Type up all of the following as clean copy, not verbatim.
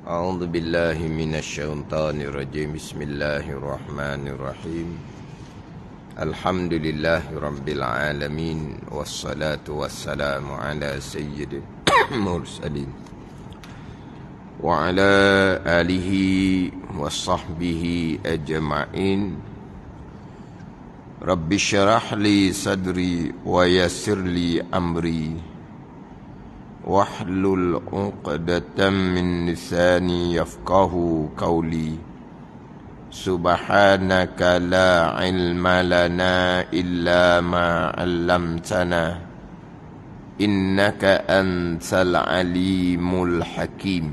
أعوذ بالله من الشيطان الرجيم. بسم الله الرحمن الرحيم. الحمد لله رب العالمين، والصلاة والسلام على سيد المرسلين وعلى آله وصحبه أجمعين. رب اشرح لي صدري ويسر لي أمري واحلل عقدة من لساني يفقه قولي. سبحانك لا علم لنا إلا ما علمتنا إنك أنت العليم الحكيم.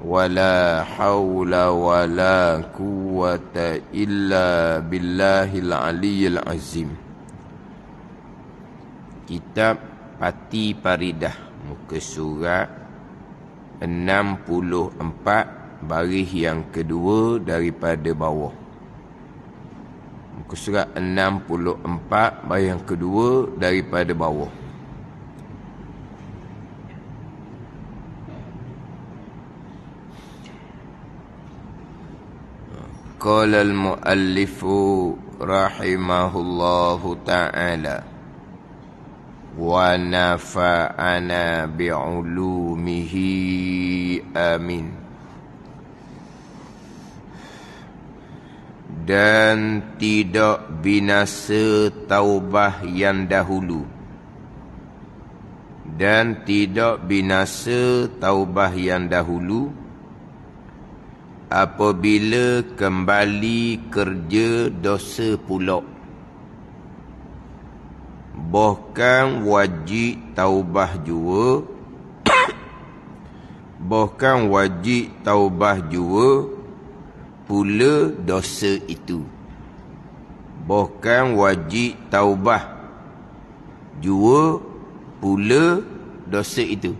ولا حول ولا قوة إلا بالله العلي العظيم. Kitab Pati Paridah, muka surat 64, baris yang kedua daripada bawah. Muka surat 64, baris yang kedua daripada bawah. Qala al-muallifu rahimahullahu ta'ala wa nafa'ana bi'ulumihi amin. Dan tidak binasa taubah yang dahulu, dan tidak binasa taubah yang dahulu apabila kembali kerja dosa pula. Bahkan wajib taubah jua bahkan wajib taubah jua pula dosa itu. Bahkan wajib taubah jua pula dosa itu.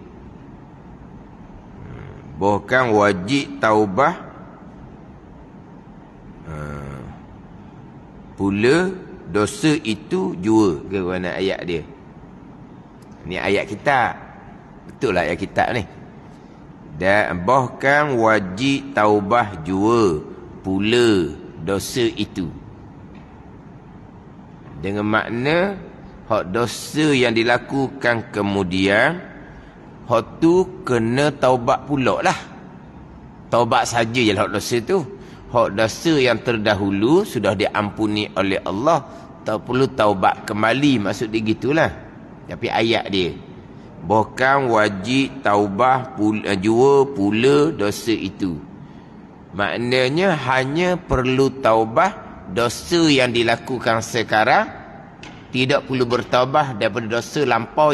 Bahkan wajib taubah pula dosa itu jua. Ke mana ayat dia? Ni ayat kita. Betul lah ayat kita ni. Dan bahkan wajib taubah jua pula dosa itu. Dengan makna hak dosa yang dilakukan kemudian, hak tu kena taubat pula lah. Taubat saja je hak dosa tu. Hak dosa yang terdahulu sudah diampuni oleh Allah, tak perlu taubat kembali, maksud dia gitulah. Tapi ayat dia, bahkan wajib taubah jua pula dosa itu. Maknanya hanya perlu taubah dosa yang dilakukan sekarang, tidak perlu bertaubah daripada dosa lampau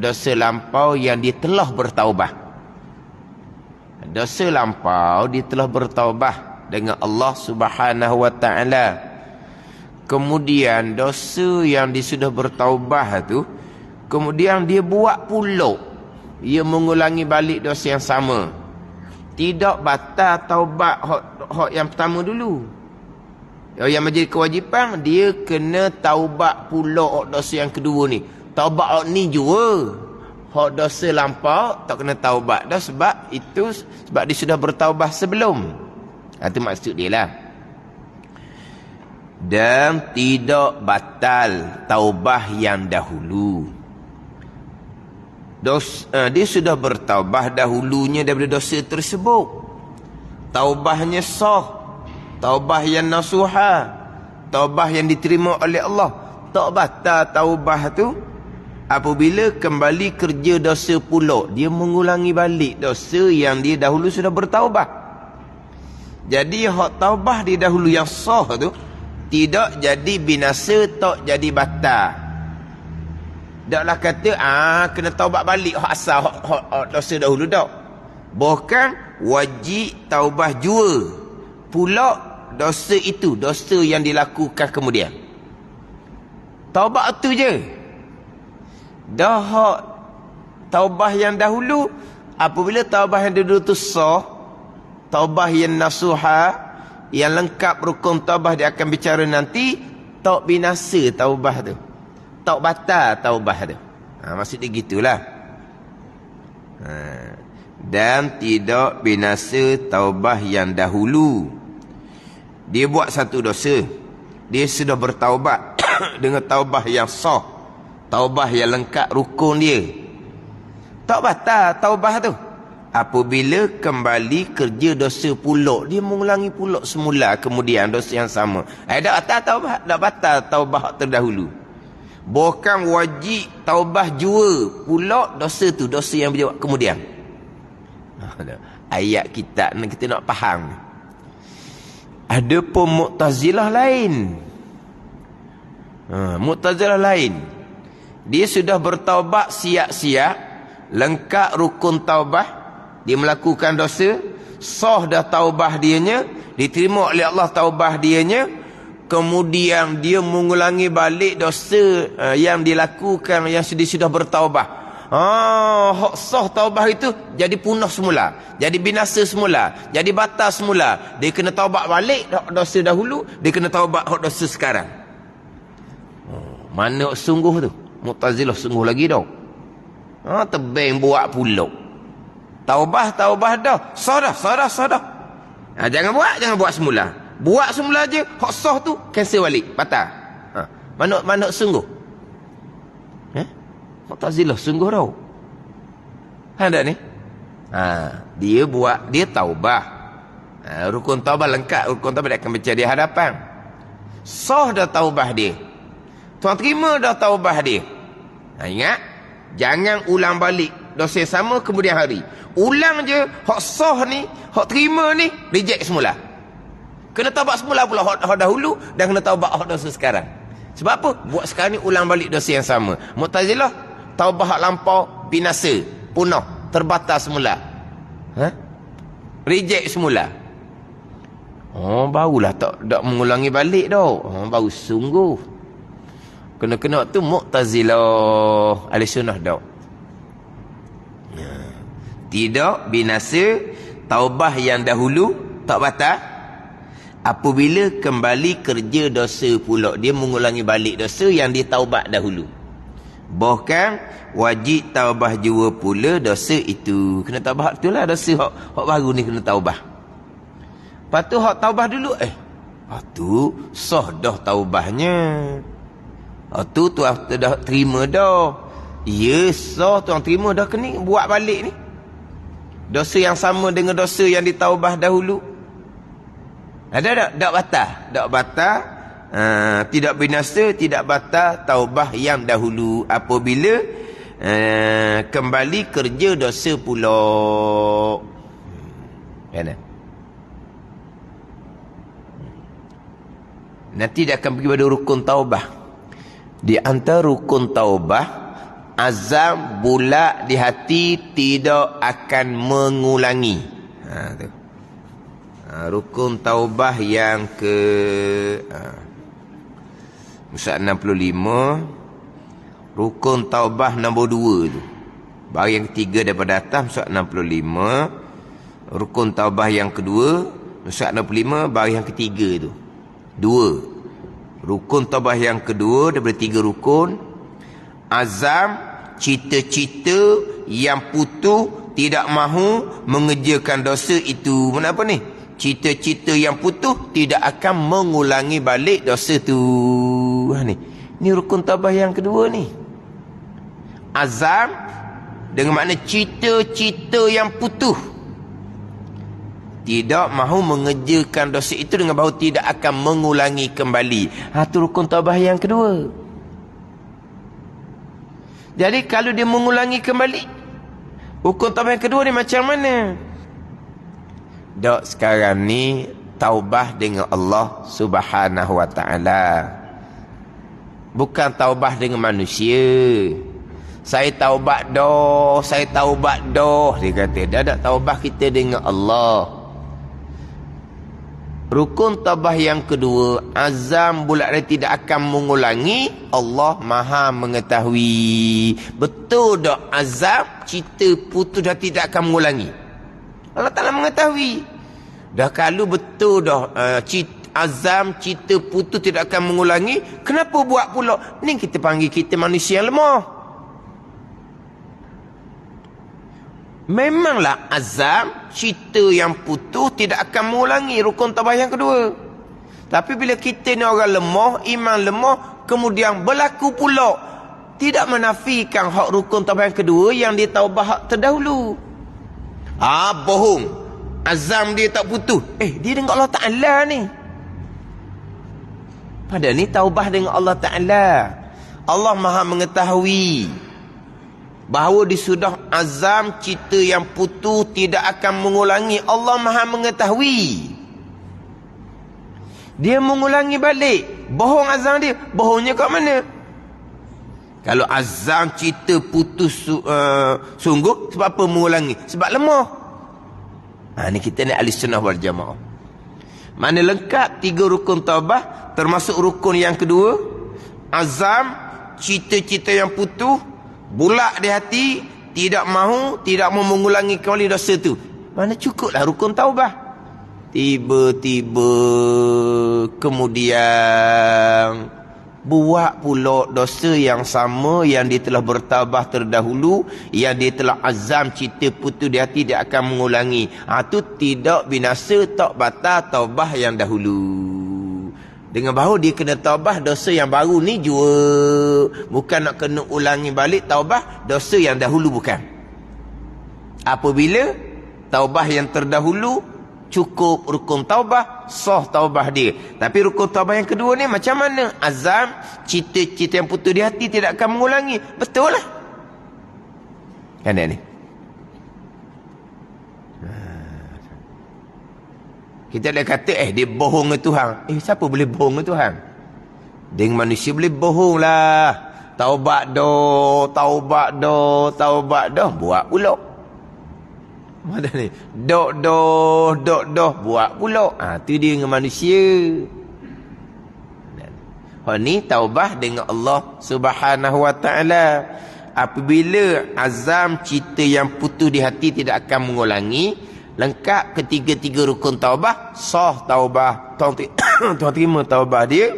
dosa lampau yang dia telah bertaubah. Dosa lampau dia telah bertaubah dengan Allah Subhanahu wa ta'ala. Kemudian dosa yang dia sudah bertaubah tu, kemudian dia buat pula, dia mengulangi balik dosa yang sama. Tidak batal taubat hak yang pertama dulu. Yang menjadi kewajipan, dia kena taubat pula hak dosa yang kedua ni. Taubat hak ni jua. Hak dosa lampau tak kena taubat dah, sebab dia sudah bertaubah sebelum. Itu maksud dia lah. Dan tidak batal taubah yang dahulu. Dia sudah bertaubah dahulunya daripada dosa tersebut. Taubahnya sah, taubah yang nasuha, taubah yang diterima oleh Allah. Tak batal taubah tu apabila kembali kerja dosa pula. Dia mengulangi balik dosa yang dia dahulu sudah bertaubah. Jadi hak taubah dia dahulu yang sah tu tidak jadi binasa, tak jadi batal. Taklah kata kena taubat balik hak asal hak dosa dahulu, tak. Bahkan wajib taubah jua pula dosa itu, dosa yang dilakukan kemudian. Taubat tu je. Dah hak taubah yang dahulu, apabila taubah yang dahulu tu sah, taubah yang nasuha, yang lengkap rukun taubah dia akan bicara nanti, tak binasa taubah tu, tak batal taubah tu. Maksud dia gitulah. dan tidak binasa taubah yang dahulu. Dia buat satu dosa, dia sudah bertaubat dengan taubah yang sah, taubah yang lengkap rukun dia. Tak batal taubah tu. Apabila kembali kerja dosa pulak, dia mengulangi pulak semula kemudian dosa yang sama. Tak batal taubah, tak batal taubah terdahulu. Bukan wajib taubah jua pulak dosa tu, dosa yang dia buat kemudian. Ayat kita nak faham. Ada pun Mu'tazilah lain. Mu'tazilah lain. Dia sudah bertaubat siap-siap, lengkap rukun taubah, dia melakukan dosa, sah dah taubah dianya, diterima oleh Allah taubah dianya, kemudian dia mengulangi balik dosa yang dilakukan, yang sudah bertaubah. Hak sah taubah itu jadi punah semula, jadi binasa semula, jadi batal semula. Dia kena taubat balik hak dosa dahulu, dia kena taubat hak dosa sekarang. Mana sungguh tu? Mu'tazilah sungguh lagi dah. Tebing buat pulak. Taubah dah. Sah dah. Jangan buat semula. Buat semula je, hak sah tu cancel balik, batal. Mana sungguh? Mu'tazilah sungguh tau. Ada ni? Dia taubah. Rukun taubah lengkap, rukun taubah dia akan baca di hadapan. Sah dah taubah dia. Tuan terima dah taubah dia. Ingat, jangan ulang balik dosa yang sama kemudian hari. Ulang je, hak sah ni, hak terima ni, reject semula. Kena taubat semula pula hak dahulu, dan kena taubat hak dosa sekarang. Sebab apa? Buat sekarang ni ulang balik dosa yang sama. Mu'tazilah, taubah hak lampau, binasa, punah, terbatas semula. Reject semula. Barulah tak mengulangi balik dah. Baru sungguh. Kena-kena tu Mu'tazilah, ahli sunnah dah. Tidak binasa taubah yang dahulu, tak batal. Apabila kembali kerja dosa pula, dia mengulangi balik dosa yang dia taubat dahulu. Bahkan wajib taubah jua pula dosa itu. Kena taubah itulah dosa hak baru ni kena taubah. Lepas tu hak taubah dulu, tu sah dah taubahnya. Tu tuan dah terima dah. Ya, sah tuan terima dah, kena buat balik ni. Dosa yang sama dengan dosa yang ditaubah dahulu. Ada tak batal? Tak batal. Tidak binasa, tidak batal taubah yang dahulu apabila kembali kerja dosa pula. Kan? Nanti dia akan pergi pada rukun taubah. Di antara rukun taubah, azam bulat di hati tidak akan mengulangi. Tu. Rukun taubah yang ke Musa 65. Rukun taubah nombor 2 tu. Baru yang ketiga daripada atas, Musa 65. Rukun taubah yang kedua, Musa 65, baru yang ketiga tu. 2. Rukun taubah yang kedua daripada 3 rukun, azam, cita-cita yang putus, tidak mahu mengerjakan dosa itu. Kenapa ni? Cita-cita yang putus tidak akan mengulangi balik dosa tu. Ni rukun taubah yang kedua ni. Azam dengan makna cita-cita yang putus, tidak mahu mengerjakan dosa itu dengan bahawa tidak akan mengulangi kembali. Itu rukun taubah yang kedua. Jadi kalau dia mengulangi kembali, rukun taubah yang kedua ni macam mana? Dok sekarang ni taubah dengan Allah Subhanahu wa taala. Bukan taubah dengan manusia. Saya taubat dah, saya taubat dah, dia kata. Dah ada taubah kita dengan Allah. Rukun taubah yang kedua, azam bulat dia tidak akan mengulangi. Allah Maha mengetahui. Betul tak azam, cita putus dah tidak akan mengulangi? Allah Ta'ala mengetahui. Dah kalau betul dah azam, cita putus tidak akan mengulangi, kenapa buat pula? Ni kita panggil kita manusia yang lemah. Memanglah azam, cerita yang putus tidak akan mengulangi rukun taubah yang kedua. Tapi bila kita ni orang lemah, iman lemah, kemudian berlaku pula, tidak menafikan hak rukun taubah yang kedua yang dia taubah hak terdahulu. Bohong. Azam dia tak putus. Dia dengan Allah Ta'ala ni. Padahal ni taubah dengan Allah Ta'ala. Allah Maha mengetahui bahawa dia sudah azam cerita yang putus tidak akan mengulangi. Allah Maha mengetahui. Dia mengulangi balik. Bohong azam dia. Bohongnya kat mana? Kalau azam cerita putus sungguh, sebab apa mengulangi? Sebab lemah. Ni kita ni ahli sunnah wal jamaah. Mana lengkap 3 rukun taubah, termasuk rukun yang kedua, azam, cita-cita yang putus, bulak di hati, tidak mahu, tidak mau mengulangi kembali dosa tu. Mana cukuplah rukun taubah. Tiba-tiba kemudian buat pula dosa yang sama yang dia telah bertaubah terdahulu, yang dia telah azam cita putus di hati dia akan mengulangi. Itu tidak binasa, tak batal taubah yang dahulu. Dengan bahawa dia kena taubah dosa yang baru ni jua, bukan nak kena ulangi balik taubah dosa yang dahulu, bukan. Apabila taubah yang terdahulu cukup rukun taubah, sah taubah dia. Tapi rukun taubah yang kedua ni macam mana? Azam, cita-cita yang putus di hati tidak akan mengulangi. Betul lah. Kan ni? Kita dah kata dia bohong ke Tuhan. Siapa boleh bohong ke Tuhan? Dengan manusia boleh bohong lah. Taubat dah, taubat dah, taubat dah, buat pula. Mana ni? Dok buat pula. Tu dia dengan manusia. Ni taubah dengan Allah Subhanahu wa taala. Apabila azam cita yang putus di hati tidak akan mengulangi, lengkap ketiga-tiga rukun taubah, sah taubah. Tuan terima taubah dia.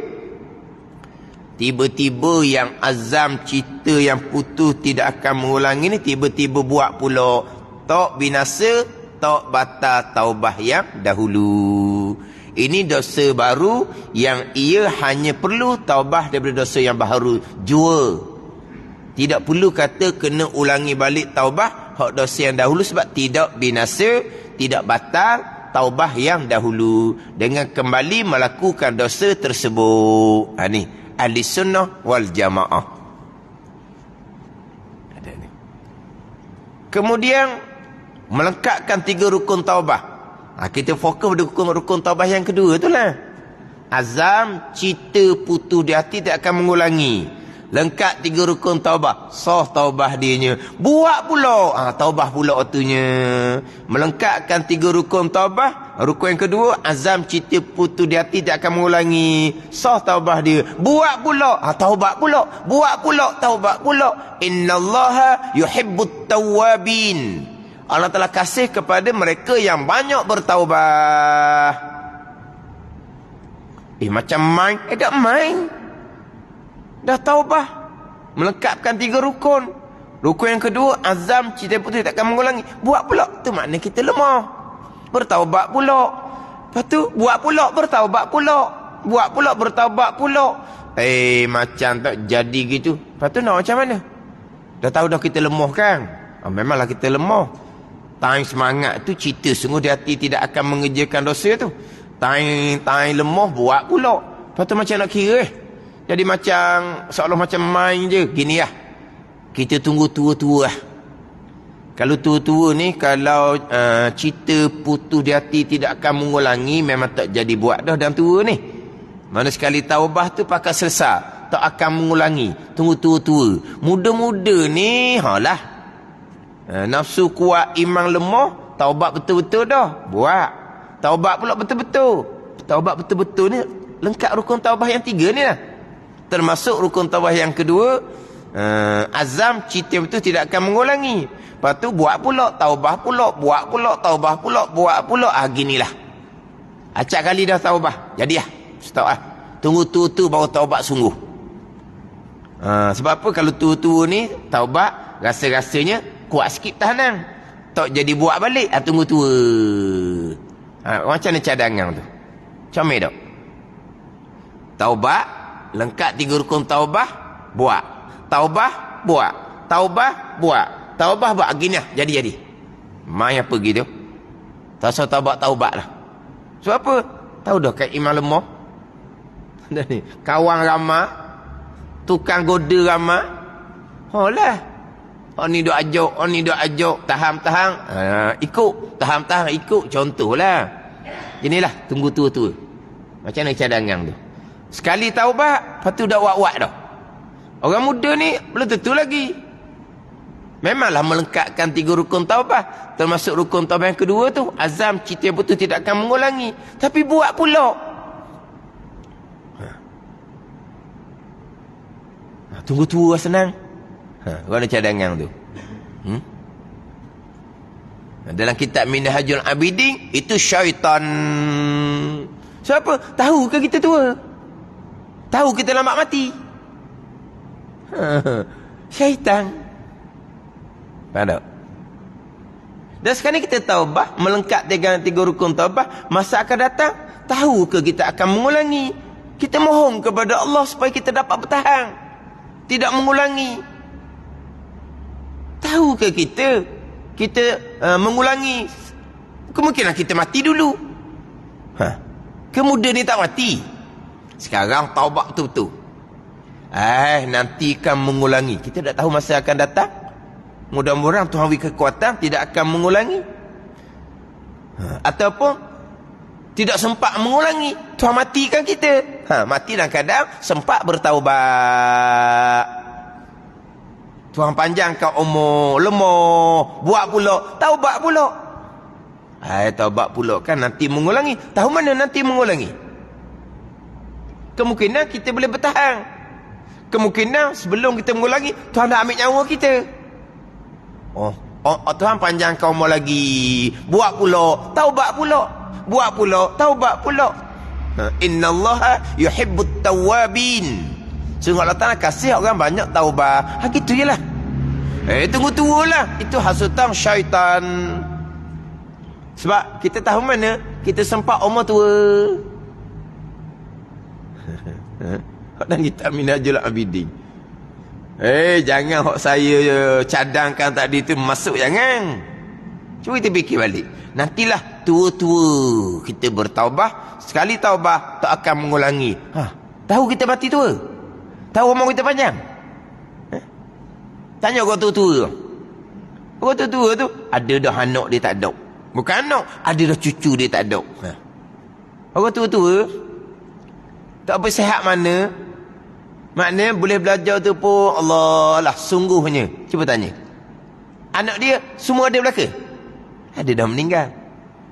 Tiba-tiba yang azam cita yang putus tidak akan mengulangi ni tiba-tiba buat pula. Tak binasa, tak batal taubah yang dahulu. Ini dosa baru yang ia hanya perlu taubah daripada dosa yang baru jua. Tidak perlu kata kena ulangi balik taubah hak dosa yang dahulu, sebab tidak binasa, tidak batal taubah yang dahulu dengan kembali melakukan dosa tersebut. Ni ahli sunnah wal jamaah. Ada ni. Kemudian melengkapkan 3 rukun taubah. Kita fokus pada rukun taubah yang kedua tu lah. Azam, cita putus di hati tak akan mengulangi. Lengkap 3 rukun taubah, sah taubah dianya. Buat pula, taubah pula waktunya. Melengkapkan 3 rukun taubah. Rukun yang kedua, azam, cita putus di hati tak akan mengulangi. Sah taubah dia. Buat pula, taubat pula. Buat pula, taubat pula. Innallaha yuhibbut tawwabin. Allah telah kasih kepada mereka yang banyak bertaubah. Macam main. Tak main. Dah taubah. Melengkapkan 3 rukun. Rukun yang kedua, azam, cita putus tak akan mengulangi. Buat pula. Itu makna kita lemah. Bertaubat pula. Lepas tu, buat pula, bertaubat pula. Buat pula, bertaubat pula. Macam tak jadi gitu. Lepas tu nak macam mana? Dah tahu dah kita lemah kan? Memanglah kita lemah. Time semangat tu cerita sungguh di hati tidak akan mengerjakan dosa tu. Time lemah buat pula. Lepas tu macam nak kira jadi macam seolah macam main je. Gini lah, kita tunggu tua-tua lah. Kalau tua-tua ni, kalau cerita putus di hati tidak akan mengulangi, memang tak jadi buat dah dan tua ni. Mana sekali taubah tu pakai selesai, tak akan mengulangi. Tunggu tua-tua. Muda-muda ni lah, nafsu kuat, iman lemah, taubat betul-betul dah, buat. Taubat pula betul-betul. Taubat betul-betul ni lengkap rukun taubah yang 3 ni lah. Termasuk rukun taubah yang kedua, azam, cita betul tidak akan mengulangi. Lepas tu buat pula, taubah pula, buat pula, taubah pula, buat pula. Ginilah. Acak kali dah taubah, jadi lah. Stop lah. Tunggu tua-tua baru taubat sungguh. Sebab apa? Kalau tua-tua ni taubat, rasa-rasanya kuat sikit tahanan. Tak jadi buat balik. Tunggu tua. Macam mana cadangan tu? Comel tak? Taubat, lengkap 3 rukun taubah, buat. Taubah, buat. Taubah, buat. Taubah, buat. Gini lah, jadi. Mai apa gitu? Tak usah taubat lah. Sebab apa? Tahu dah kat iman lemah. Kawan ramah, tukang goda ramah. Lah. Ni duk ajak, tahan, ikut, tahan, ikut. Contohlah. Inilah, tunggu tua-tua. Macam mana cadangan tu? Sekali taubat, lepas tu dah wak-wak dah. Orang muda ni belum tentu lagi. Memanglah melengkapkan 3 rukun taubat. Termasuk rukun taubat yang kedua tu, azam, cita betul tidak akan mengulangi. Tapi buat pula. Tunggu tua senang. Orang ada cadangan tu. Dalam kitab Minhajul Abidin, itu syaitan. Siapa? Tahu ke kita tua? Tahu kita lambat mati? Syaitan. Faham tak? Dan sekarang kita taubah, melengkap 3 rukun taubah, masa akan datang, tahu ke kita akan mengulangi? Kita mohon kepada Allah supaya kita dapat bertahan, tidak mengulangi. Tahu ke kita mengulangi? Kemungkinan kita mati dulu. Kemudian ni tak mati. Sekarang taubat betul-betul. Nanti akan mengulangi. Kita tak tahu masa akan datang. Mudah-mudahan Tuhan beri kekuatan tidak akan mengulangi. Ataupun tidak sempat mengulangi. Tuhan matikan kita. Mati dalam keadaan sempat bertaubat. Tuhan panjangkan umur, lemah, buat pula, taubat pula. Taubat pula kan nanti mengulangi. Tahu mana nanti mengulangi? Kemungkinan kita boleh bertahan. Kemungkinan sebelum kita mengulangi, Tuhan dah ambil nyawa kita. Tuhan panjangkan umur lagi. Buat pula, taubat pula. Buat pula, taubat pula. Innallaha yuhibbut tawwabin. Sungguh Allah Ta'ala kasih orang banyak taubat. Gitu je lah. Tunggu tua lah. Itu hasutan syaitan. Sebab kita tahu mana kita sempat umur tua. Dan kita Minhajul Abidin. Jangan hok saya cadangkan tadi tu masuk, jangan. Cuba kita fikir balik. Nantilah tua-tua kita bertaubah. Sekali taubah tak akan mengulangi. Tahu kita mati tua? Tahu umur kita panjang? Tanya orang tua-tua. Orang tua-tua tu ada dah anak dia tak ada. Bukan anak, ada dah cucu dia tak ada. Orang tua-tua tak bersihat mana. Maknanya boleh belajar tu pun Allah lah sungguhnya. Cuba tanya. Anak dia semua ada belaka? Ada dah meninggal.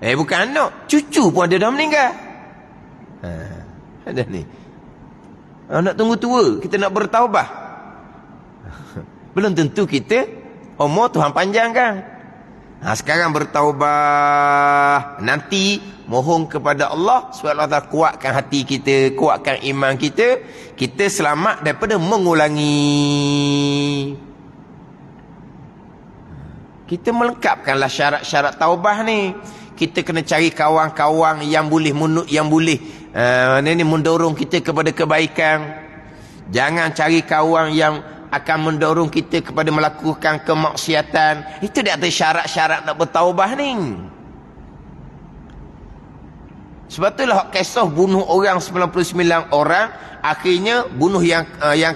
Bukan anak, cucu pun ada dah meninggal. Ada ni. Nak tunggu tua, kita nak bertaubah. Belum tentu kita umur Tuhan panjangkan. Sekarang bertaubah. Nanti mohon kepada Allah supaya Allah kuatkan hati kita, kuatkan iman kita. Kita selamat daripada mengulangi. Kita melengkapkanlah syarat-syarat taubah ni. Kita kena cari kawan-kawan yang boleh mendorong kita kepada kebaikan. Jangan cari kawan yang akan mendorong kita kepada melakukan kemaksiatan. Itu di atas syarat-syarat nak bertaubah ni. Sebab itulah kisah bunuh orang 99 orang, akhirnya bunuh yang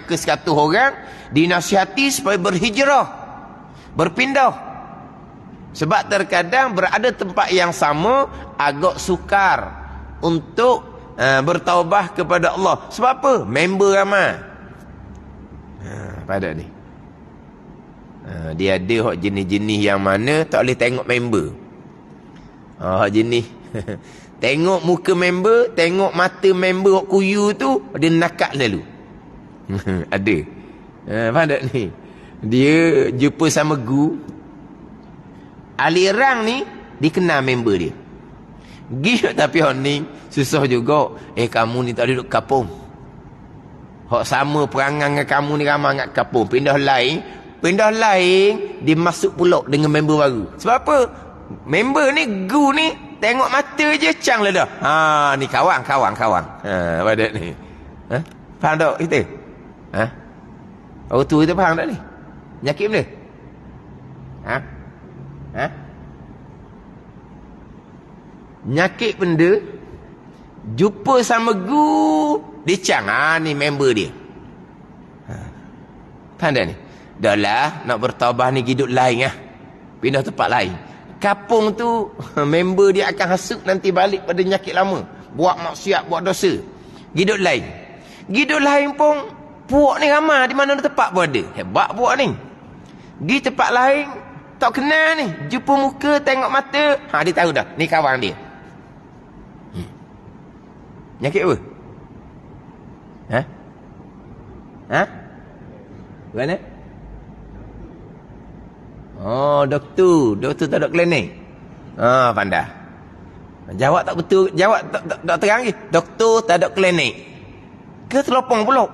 ke-100 orang, dinasihati supaya berhijrah, berpindah. Sebab terkadang berada tempat yang sama agak sukar untuk bertaubah kepada Allah. Sebab apa? Member ramai. Pada ni. Dia ada hak jenis-jenis yang mana tak boleh tengok member. Hak jenis tengok muka member, tengok mata member hak kuyu tu, dia nakak lalu. Ada. Faham tak ni? Dia jumpa sama guru. Aliran ni dikenal member dia. Gih tapi hak ni susah juga. Kamu ni tak duduk kapung. Hak sama perangai dengan kamu ni ramai kat kapung. Pindah lain, Pindah lain, dia masuk pula dengan member baru. Sebab apa? Member ni, gu ni, tengok mata je, cang lah dah. Ni kawan. Badak ni. Faham tak kita? Orang tua kita faham tak ni? Penyakit benda? Penyakit benda, jumpa sama gu, dia cang. Ni member dia. Faham tak ni? Dah lah, nak bertaubat ni hidup lain lah. Pindah tempat lain. Kapung tu, member dia akan hasut nanti balik pada penyakit lama. Buat maksiat, buat dosa. Hidup lain. Hidup lain pun, puak ni ramai. Di mana tempat pun ada. Hebat puak ni. Di tempat lain, tak kenal ni. Jumpa muka, tengok mata. Dia tahu dah. Ni kawan dia. Penyakit apa? Mana? Doktor tak ada klinik. Pandai. Jawab tak betul, jawab tak terang lagi. Doktor tak ada klinik. Ke terlopong pula.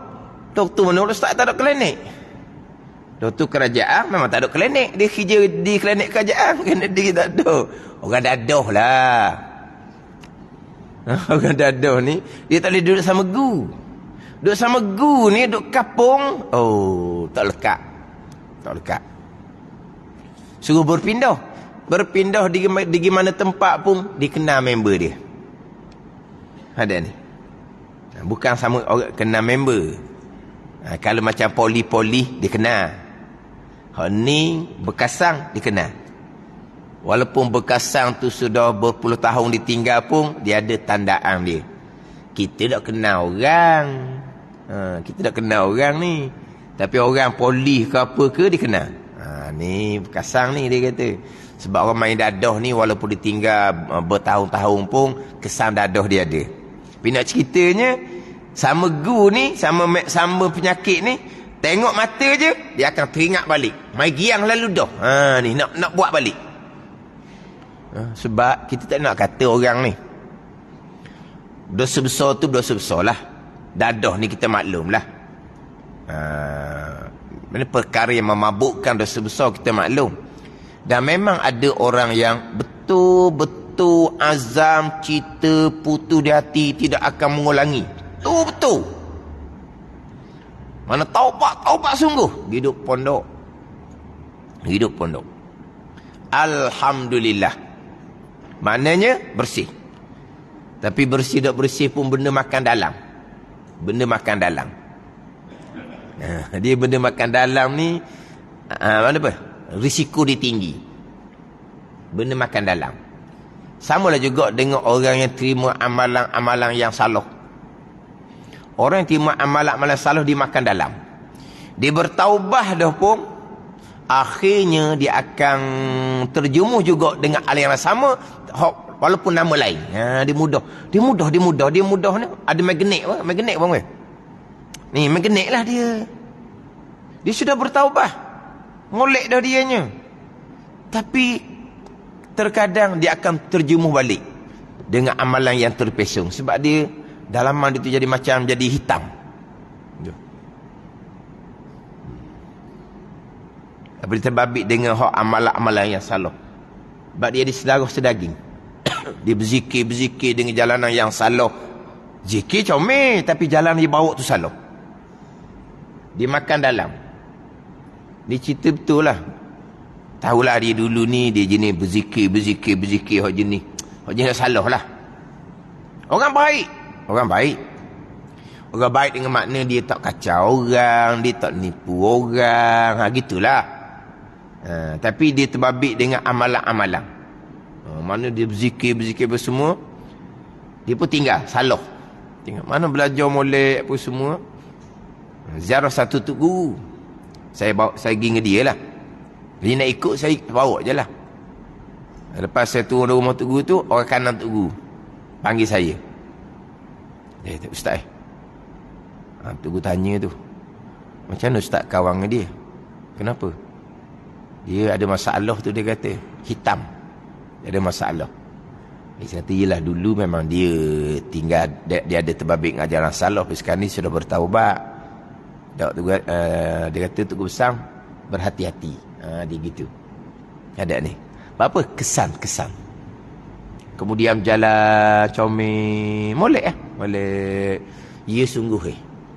Doktor mana ustaz tak ada klinik. Doktor kerajaan memang tak ada klinik. Dia kerja di klinik kerajaan. Kena dia tak ada. Orang dadah lah. Orang dadah ni, dia tak boleh duduk sama gu. Duduk sama gu ni, duduk kapung. Tak lekat. Suruh berpindah. Berpindah di mana tempat pun dikenal member dia. Ada ni. Bukan sama orang kenal member. Kalau macam poli-poli dikenal. Hak ni berkasang dikenal. Walaupun berkasang tu sudah berpuluh tahun ditinggal pun dia ada tandaan dia. Kita tak kenal orang. Kita tak kenal orang ni. Tapi orang poli ke apa ke dikenal. Ni berkasang ni dia kata. Sebab orang main dadah ni walaupun ditinggal bertahun-tahun pun kesan dadah dia ada. Tapi nak ceritanya sama gu ni, sama penyakit ni, tengok mata je dia akan teringat balik. Mai giang lalu dah. Ni nak buat balik. Sebab kita tak nak kata orang ni dosa besar tu dosa besar lah. Dadah ni kita maklum lah. Mana perkara yang memabukkan dosa besar kita maklum. Dan memang ada orang yang betul-betul azam, cita, putus di hati tidak akan mengulangi. Betul-betul. Mana taubat sungguh. Hidup pondok. Alhamdulillah. Maknanya bersih. Tapi bersih tak bersih pun benda makan dalam. Dia benda makan dalam ni mana apa? Risiko dia tinggi. Benda makan dalam. Samalah juga dengan orang yang terima amalan-amalan yang salah. Orang yang terima amalan-amalan salah dia makan dalam. Dia bertaubah dah pun akhirnya dia akan terjemuh juga dengan aliran sama walaupun nama lain. Dia mudah ni ada magnet bang weh. Ni magnet lah dia. Dia sudah bertaubah. Ngolek dah dianya. Tapi terkadang dia akan terjemuh balik dengan amalan yang terpesong sebab dia dalaman dia tu jadi hitam. Tapi terbabit dengan hak amalan-amalan yang salah. Sebab dia ada sedarah sedaging. Dia berzikir dengan jalanan yang salah. Zikir comel tapi jalan dia bawa tu salah. Dia makan dalam. Dia cerita betul lah. Tahulah dia dulu ni dia jenis berzikir hak jenis salah lah. Orang baik dengan makna dia tak kacau orang, dia tak nipu orang, gitulah. Tapi dia terbabit dengan amalan-amalan. Mana dia berzikir semua, dia pun tinggal salah. Tengok mana belajar molek apa semua. Ziarah satu tok guru. Saya pergi dengan dia lah. Dia nak ikut saya bawa je lah. Lepas saya turun dari rumah tok guru tu, orang kanan tok guru panggil saya. Dia kata, "Ustaz, tok guru tanya tu, macam mana ustaz kawan dengan dia? Kenapa?" Dia ada masalah tu, dia kata hitam. Dia ada masalah. Dia kata yelah dulu memang dia tinggal dia ada terbabit dengan ajaran salah, tapi sekarang ni sudah bertaubat. Dia kata tok guru besar, berhati-hati. Dia gitu. Ada ni. Apa? Kesan. Kemudian jalan comel. Molek Molek. Ya sungguh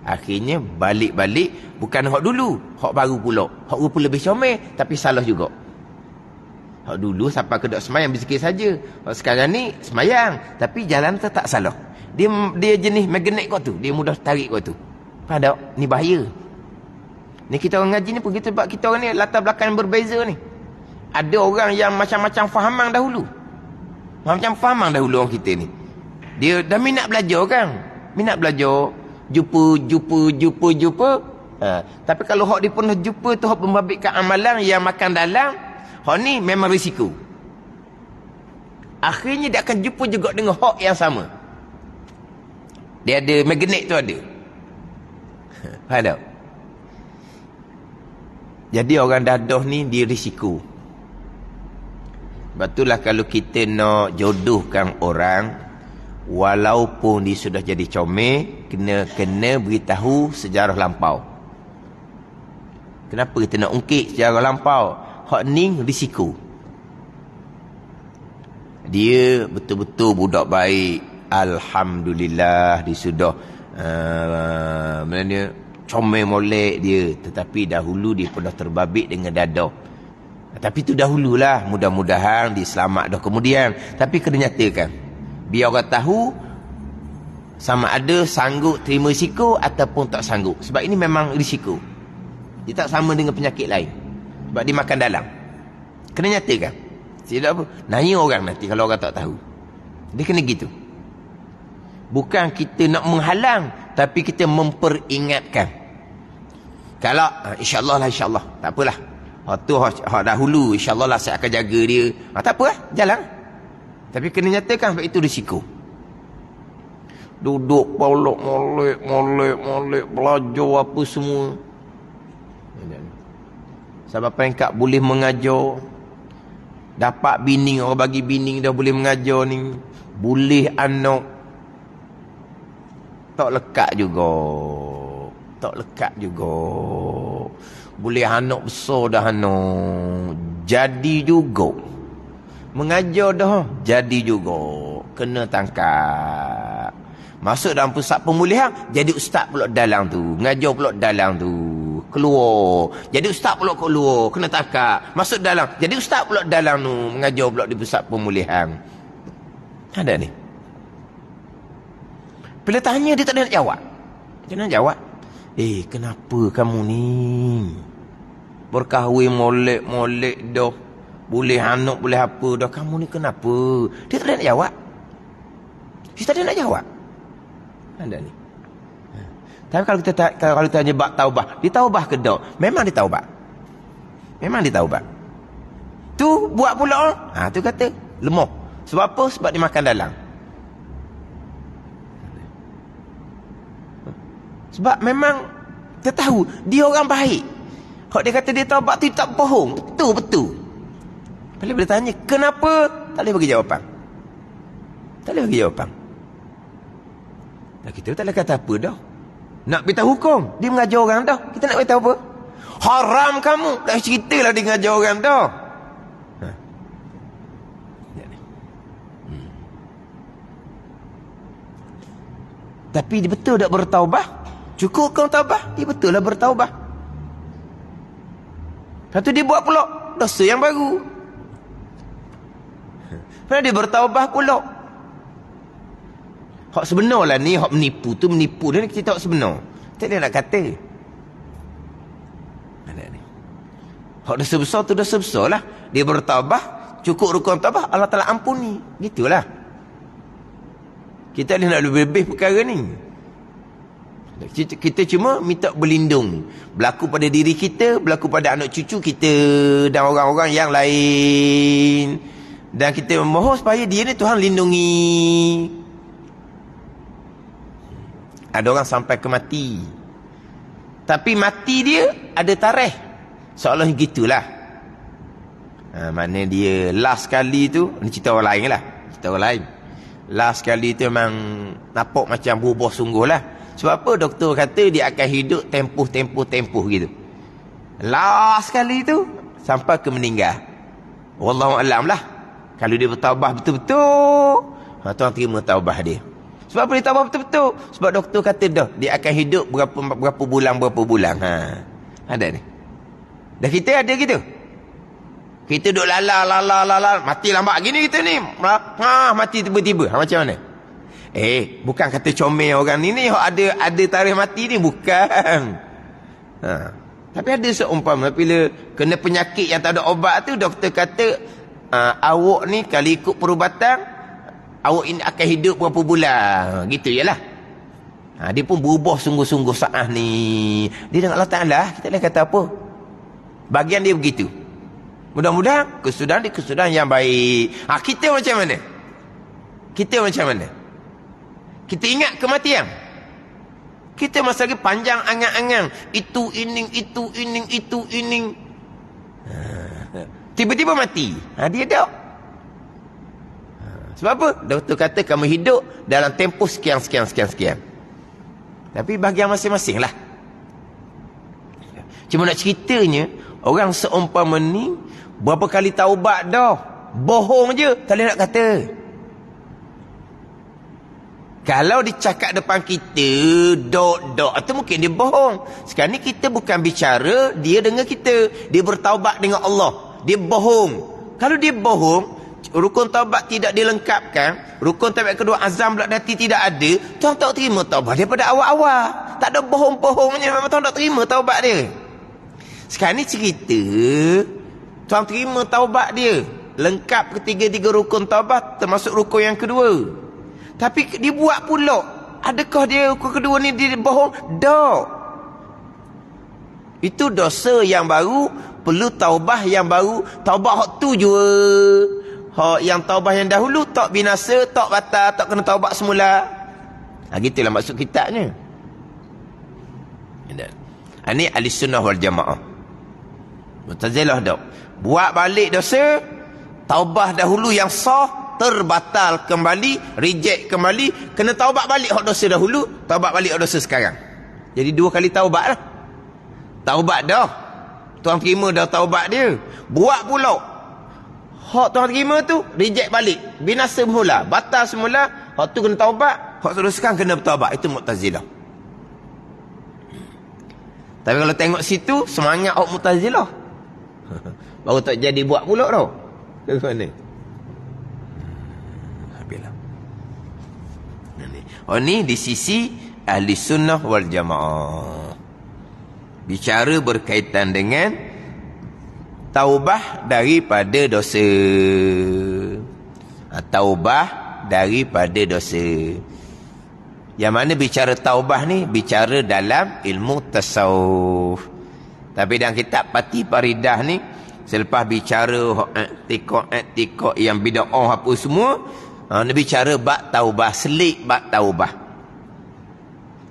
Akhirnya balik-balik. Bukan hak dulu. Hak baru pula. Hak rupa lebih comel. Tapi salah juga. Hak dulu sampai ke dok semayang berzikir saja. Hak sekarang ni semayang. Tapi jalan tu tak salah. Dia jenis magnet kau tu. Dia mudah tarik kau tu. Faham tak? Ni bahaya. Ni kita orang ngaji ni pun kita sebab kita orang ni latar belakang yang berbeza ni. Ada orang yang macam-macam fahamang dahulu. Macam fahamang dahulu orang kita ni. Dia dah minat belajar kan. Minat belajar. Jumpa. Tapi kalau hak dia pernah jumpa tu hak membabitkan amalan yang makan dalam. Hak ni memang risiko. Akhirnya dia akan jumpa juga dengan hak yang sama. Dia ada magnet tu ada. Faham tak? Jadi orang dadah ni dia risiko. Sebab itulah kalau kita nak jodohkan orang, walaupun dia sudah jadi comel, kena beritahu sejarah lampau. Kenapa kita nak ungkit sejarah lampau? Hak ni risiko. Dia betul-betul budak baik. Alhamdulillah dia sudah comel molek dia. Tetapi dahulu dia pernah terbabit dengan dadah. Tapi itu dahululah. Mudah-mudahan dia selamat dah kemudian. Tapi kena nyatakan. Biar orang tahu sama ada sanggup terima risiko ataupun tak sanggup. Sebab ini memang risiko. Dia tak sama dengan penyakit lain. Sebab dia makan dalam. Kena nyatakan. Tidak apa. Nanya orang nanti kalau orang tak tahu. Dia kena gitu. Bukan kita nak menghalang, tapi kita memperingatkan. Kalau insya-Allah lah, insya-Allah. Tak apalah. Hak tu hak dahulu, insya-Allah lah saya akan jaga dia. Tak apa lah, jalan. Tapi kena nyatakan sebab itu risiko. Duduk molek belajar apa semua. Sebab peringkat boleh mengajar. Dapat bini, orang bagi bini dah boleh mengajar ni. Boleh anak. Tak lekat juga. Boleh anak besar dah anak. Jadi juga. Mengajar dah. Jadi juga. Kena tangkap. Masuk dalam pusat pemulihan. Jadi ustaz pula dalam tu. Mengajar pula dalam tu. Keluar. Jadi ustaz pula keluar. Kena tangkap. Masuk dalam. Jadi ustaz pula dalam tu. Mengajar pula di pusat pemulihan. Ada ni. Bila tanya dia tak ada nak jawab. Dia nak jawab. Kenapa kamu ni? Berkahwin molek dah. Boleh anak, boleh apa dah. Kamu ni kenapa? Dia tak ada nak jawab. Dia tak ada nak jawab. Ada ni. Tapi kalau kita tanya bab taubah. Dia taubah ke tak? Memang dia taubah. Tu buat pula. Tu kata lemah. Sebab apa? Sebab dia makan dalam. Sebab memang kita tahu dia orang baik. Kalau dia kata dia taubat tu tak bohong. Betul. Bila tanya kenapa, tak boleh bagi jawapan. Kita tak boleh kata apa dah. Nak beritahu hukum, dia mengajar orang dah. Kita nak beritahu apa? Haram kamu. Dah ceritalah dia mengajar orang dah. Tapi dia betul tak bertaubah? Cukup kau taubah? Dia betul lah bertaubah. Lepas tu dia buat pula dosa yang baru. Lepas dia bertaubah pula. Hak sebenar lah ni. Hak menipu tu menipu. Dia kita tak sebenar. Tak dia nak kata. Hak dosa besar tu dosa besar lah. Dia bertaubah. Cukup rukun taubah. Allah Ta'ala ampuni. Gitulah. Kita ni nak lebih-lebih perkara ni. Kita cuma minta berlindung. Berlaku pada diri kita, berlaku pada anak cucu kita dan orang-orang yang lain. Dan kita mohon supaya dia ni Tuhan lindungi. Ada orang sampai ke mati. Tapi mati dia ada tarikh. Seolah gitulah. Mana dia last kali tu, ni cerita orang lain lah. Cerita orang lain. Last kali tu memang nampak macam berubah sungguh lah. Sebab apa doktor kata dia akan hidup tempoh gitu. Last sekali tu sampai ke meninggal. Wallahu a'lam lah. Kalau dia bertaubat betul-betul, tuan terima taubat dia. Sebab apa dia taubat betul-betul? Sebab doktor kata dah dia akan hidup berapa bulan. Ada ni. Dah kita ada gitu. Kita duduk lala mati lambat gini kita ni. Mati tiba-tiba. Macam mana? Bukan kata comel orang ni ada tarikh mati ni, bukan. Tapi ada seumpama bila kena penyakit yang tak ada obat tu, doktor kata awak ni kalau ikut perubatan awak ini akan hidup berapa bulan. Gitu jelah. Dia pun berubah sungguh-sungguh saat ni. Dia dengan Allah Ta'ala, kita boleh kata apa? Bagian dia begitu. Mudah-mudahan kesudahan dia kesudahan yang baik. Kita macam mana? Kita ingat kematian. Kita masa lagi panjang angan-angan. Itu ining. Tiba-tiba mati. Dia tak. Sebab apa? Doktor kata kamu hidup dalam tempoh sekian. Tapi bahagian masing-masing lah. Cuma nak ceritanya, orang seumpama ni berapa kali taubat dah. Bohong je, tak boleh nak kata. Kalau dicakap depan kita, dok, itu mungkin dia bohong. Sekarang ni kita bukan bicara, dia dengar kita. Dia bertaubat dengan Allah. Dia bohong. Kalau dia bohong, rukun taubat tidak dilengkapkan, rukun taubat kedua azam belak hati tidak ada, tuan tak terima taubat daripada awal-awal. Tak ada bohong-bohongnya, memang tuan tak terima taubat dia. Sekarang ni cerita, tuan terima taubat dia. Lengkap ketiga-tiga rukun taubat, termasuk rukun yang kedua. Tapi dia buat pula. Adakah dia rukun kedua ni dia bohong? Tak. Itu dosa yang baru, perlu taubah yang baru. Taubah hak tu jua. Hak yang taubah yang dahulu tak binasa, tak batal, tak kena taubah semula. Gitulah maksud kitabnya. Ini ahli sunnah wal jamaah. Mu'tazilah tak. Buat balik dosa, taubah dahulu yang sah, terbatal kembali, reject kembali, kena taubat balik hak dosa dahulu, taubat balik hak dosa sekarang. Jadi 2 kali taubat lah. Taubat dah, tuan terima dah taubat dia. Buat pula hak tuan terima tu, reject balik, binasa semula, batal semula. Hak tu kena taubat, hak sudah sekarang kena bertaubat. Itu Mu'tazilah. Tapi kalau tengok situ, semangat hak Mu'tazilah. Baru tak jadi buat pula tau. Ke mana? Ni di sisi ahli sunnah wal jamaah. Bicara berkaitan dengan taubah daripada dosa. Taubah daripada dosa. Yang mana bicara taubah ni, bicara dalam ilmu tasawuf. Tapi dalam kitab Pati Paridah ni, selepas bicara i'tikad yang bid'ah apa semua, ni bicara bab taubah, selik bab taubah.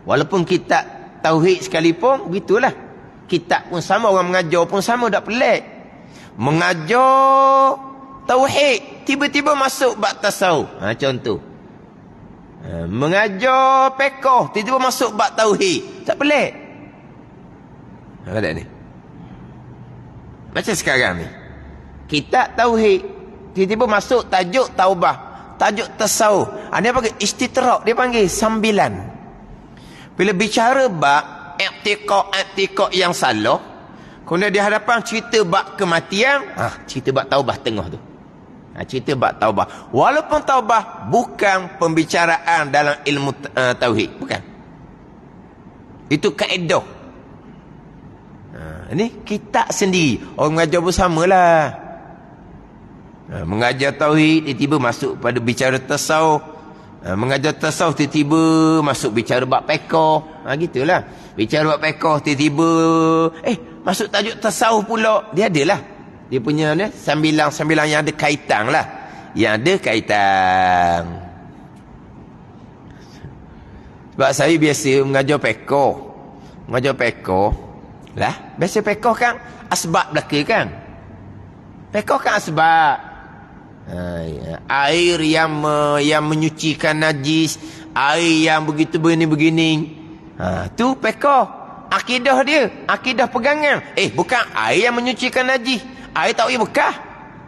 Walaupun kitab tauhid sekalipun, begitulah. Kitab pun sama, orang mengajar pun sama, tak pelik. Mengajar tauhid, tiba-tiba masuk bab tasawuf. Contoh. Mengajar fiqh, tiba-tiba masuk bab tauhid. Tak pelik. Ada ni. Macam sekarang ni. Kitab tauhid, tiba-tiba masuk tajuk taubah. Tajuk tasawuf. Dia panggil istitrak, dia panggil sambilan. Bila bicara bab i'tikad yang salah, kemudian di hadapan cerita bab kematian, cerita bab taubah tengah tu. Cerita bab taubah. Walaupun taubah bukan pembicaraan dalam ilmu tauhid, bukan. Itu kaedah. Ini kitab sendiri. Orang mengajar bersamalah. Mengajar tauhid, tiba-tiba masuk pada bicara tasawuf. Mengajar tasawuf, tiba-tiba masuk bicara bab fiqh. Gitulah. Bicara bab fiqh, tiba-tiba masuk tajuk tasawuf pula. Dia adalah. Dia punya ni, sambilan-sambilan yang ada kaitan lah. Yang ada kaitan. Sebab saya biasa mengajar fiqh. Mengajar fiqh. Lah, biasa fiqh kan asbab belaka kan. Fiqh kan asbab. Air yang menyucikan najis, air yang begitu begini-begini. Tu fiqh. Akidah dia, akidah pegangan. Bukan air yang menyucikan najis. Air tak boleh bekah.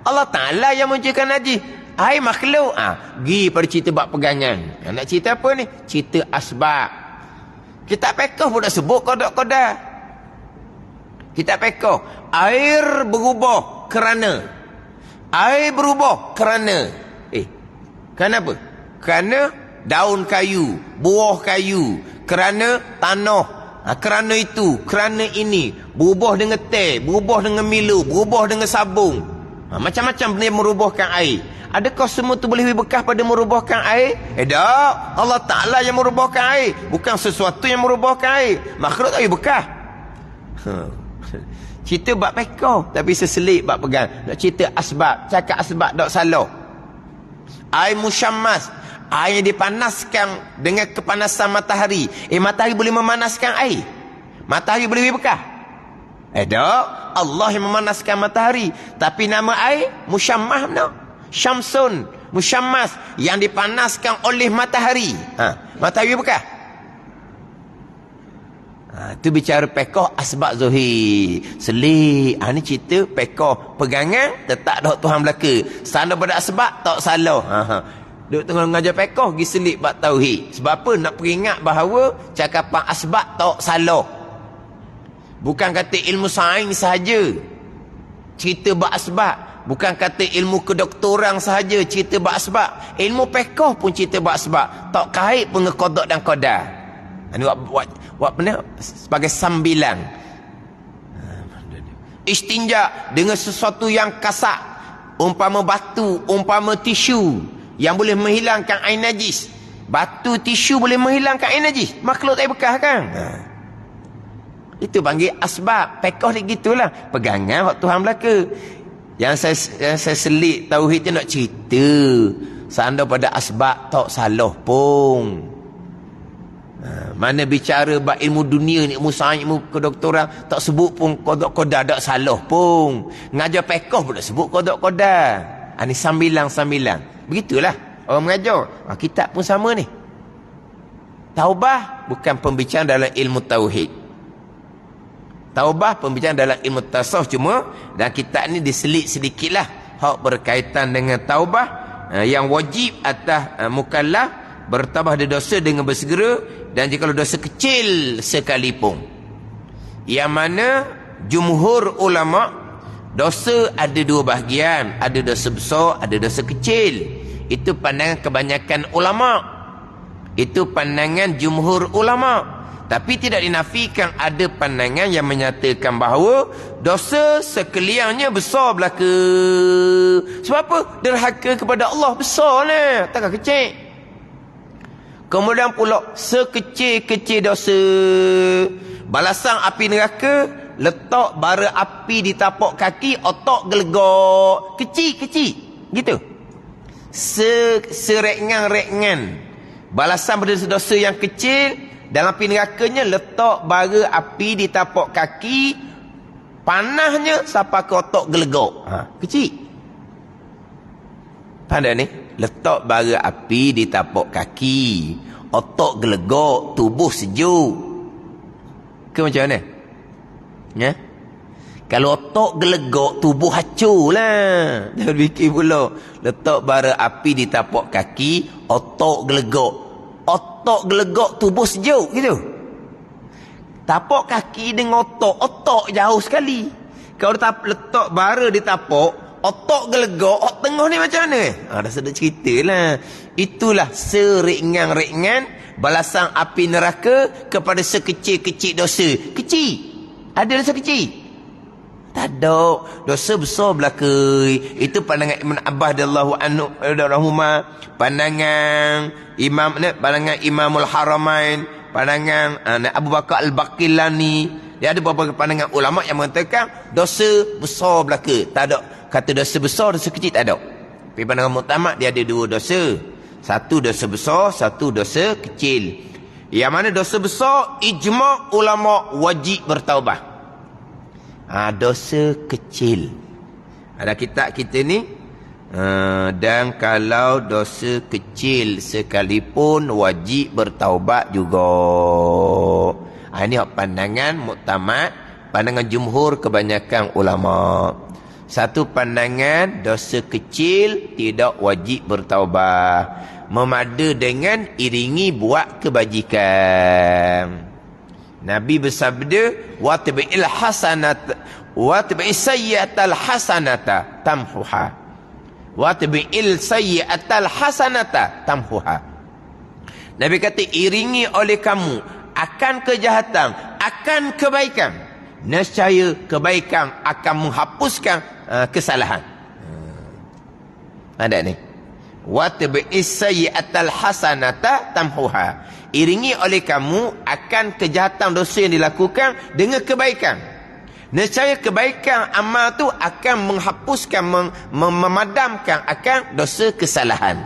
Allah Ta'ala yang menyucikan najis. Air makhluk. Pergi pada cerita bab pegangan. Nak cerita apa ni? Cerita asbab. Kitab fiqh pun dah sebut qada'-qada. Kitab fiqh. Air berubah kerana. Air berubah kerana. Kenapa? Kerana daun kayu, buah kayu, kerana tanah, kerana itu, kerana ini, berubah dengan teh, berubah dengan Milo, berubah dengan sabun. Macam-macam benda yang merubahkan air. Adakah semua tu boleh berkah pada merubahkan air? Tak. Allah Ta'ala yang merubahkan air, bukan sesuatu yang merubahkan air. Makhluk tak boleh berkah. Cerita bab fiqh tapi seselit bab pegang. Nak cerita asbab, cakap asbab tak salah. Air musyammas, air yang dipanaskan dengan kepanasan matahari. Matahari boleh memanaskan air? Matahari boleh berkah? Tak. Allah yang memanaskan matahari. Tapi nama air musyammah no? Syamsun, musyammas, yang dipanaskan oleh matahari. Matahari berkah? Itu bicara fiqh asbab zuhir. Selik. Ni cerita fiqh pegangan tetap dah Tuhan belaka. Sana pada asbab tak salah. Duk tengah mengajar fiqh pergi selik bab tauhid. Sebab apa? Nak peringat bahawa cakapan asbab tak salah. Bukan kata ilmu sains sahaja cerita bab asbab. Bukan kata ilmu kedoktoran sahaja cerita bab asbab. Ilmu fiqh pun cerita bab asbab. Tak kait pun dengan qada dan qadar. Ini buat benda sebagai sambilan. Istinja dengan sesuatu yang kasar, umpama batu, umpama tisu yang boleh menghilangkan air najis. Batu, tisu boleh menghilangkan air najis. Makhluk tak bekah kan? Itu panggil asbab. Fiqh ni gitulah. Pegangan waktu Tuhan belaka. Yang saya selit tauhid tu nak cerita. Sanda pada asbab tak salah pun. Mana bicara bab ilmu dunia ni, ilmu sains, ilmu kedoktoran, tak sebut pun qada' tak salah pun. Ngajar fiqh pun tak sebut qada'. Ini sambilan-sambilan. Begitulah orang mengajar. Kitab pun sama ni. Taubah bukan pembicaraan dalam ilmu tauhid. Taubah pembicaraan dalam ilmu tasawuf, cuma dalam kitab ni diselit sedikitlah hak berkaitan dengan taubah yang wajib atas mukallaf bertambah dari dosa dengan bersegera, dan jika dosa kecil sekalipun. Yang mana jumhur ulama, dosa ada dua bahagian, ada dosa besar, ada dosa kecil. Itu pandangan kebanyakan ulama. Itu pandangan jumhur ulama. Tapi tidak dinafikan ada pandangan yang menyatakan bahawa dosa sekaliannya besar belaka. Sebab apa? Derhaka kepada Allah besar lah, takkan kecil. Kemudian pula sekecil-kecil dosa, balasan api neraka, letak bara api di tapak kaki, otak gelegak. Kecil-kecil gitu. Serengan-rengan balasan pada dosa yang kecil. Dalam api nerakanya letak bara api di tapak kaki, panahnya sampai ke otak gelegak. Kecil. Pandai ni, letak bara api di tapak kaki, otak gelegak, tubuh sejuk. Ke macam mana? Ya? Kalau otak gelegak, tubuh hancur lah. Jangan fikir pula. Letak bara api di tapak kaki, otak gelegak. Otak gelegak, tubuh sejuk gitu. Tapak kaki dengan otak jauh sekali. Kalau letak bara di tapak, otak gelegak, otak tengah ni macam mana? Dah sedap cerita lah. Itulah seringan-ringan balasan api neraka kepada sekecil-kecil dosa. Kecil. Ada dosa kecil? Tak ada. Dosa besar belaka. Itu pandangan Ibn Abbas radhiyallahu anhu, pandangan Imamul Haramain, pandangan Abu Bakar Al-Baqillani. Dia ada beberapa pandangan ulama yang mengatakan dosa besar belaka. Tak ada kata dosa besar, dosa kecil tak ada. Tapi pandangan muktamad dia ada dua dosa. Satu dosa besar, satu dosa kecil. Yang mana dosa besar ijma' ulama wajib bertaubat. Dosa kecil ada kitab kita ni, dan kalau dosa kecil sekalipun wajib bertaubat juga. Ini pandangan muktamad, pandangan jumhur kebanyakan ulama. Satu pandangan, dosa kecil tidak wajib bertaubat. Memada dengan iringi buat kebajikan. Nabi bersabda, "Watbi'il hasanata watbi'is sayyi'atal hasanata tamhuha. Watbi'il sayyi'atal hasanata tamhuha." Nabi kata, iringi oleh kamu akan kejahatan, akan kebaikan. Nescaya kebaikan akan menghapuskan kesalahan. Ada ni. Watbi'is sayyi'atal hasanata tamhuha. Iringi oleh kamu akan kejahatan dosa yang dilakukan dengan kebaikan. Nescaya kebaikan amal tu akan menghapuskan, memadamkan akan dosa kesalahan.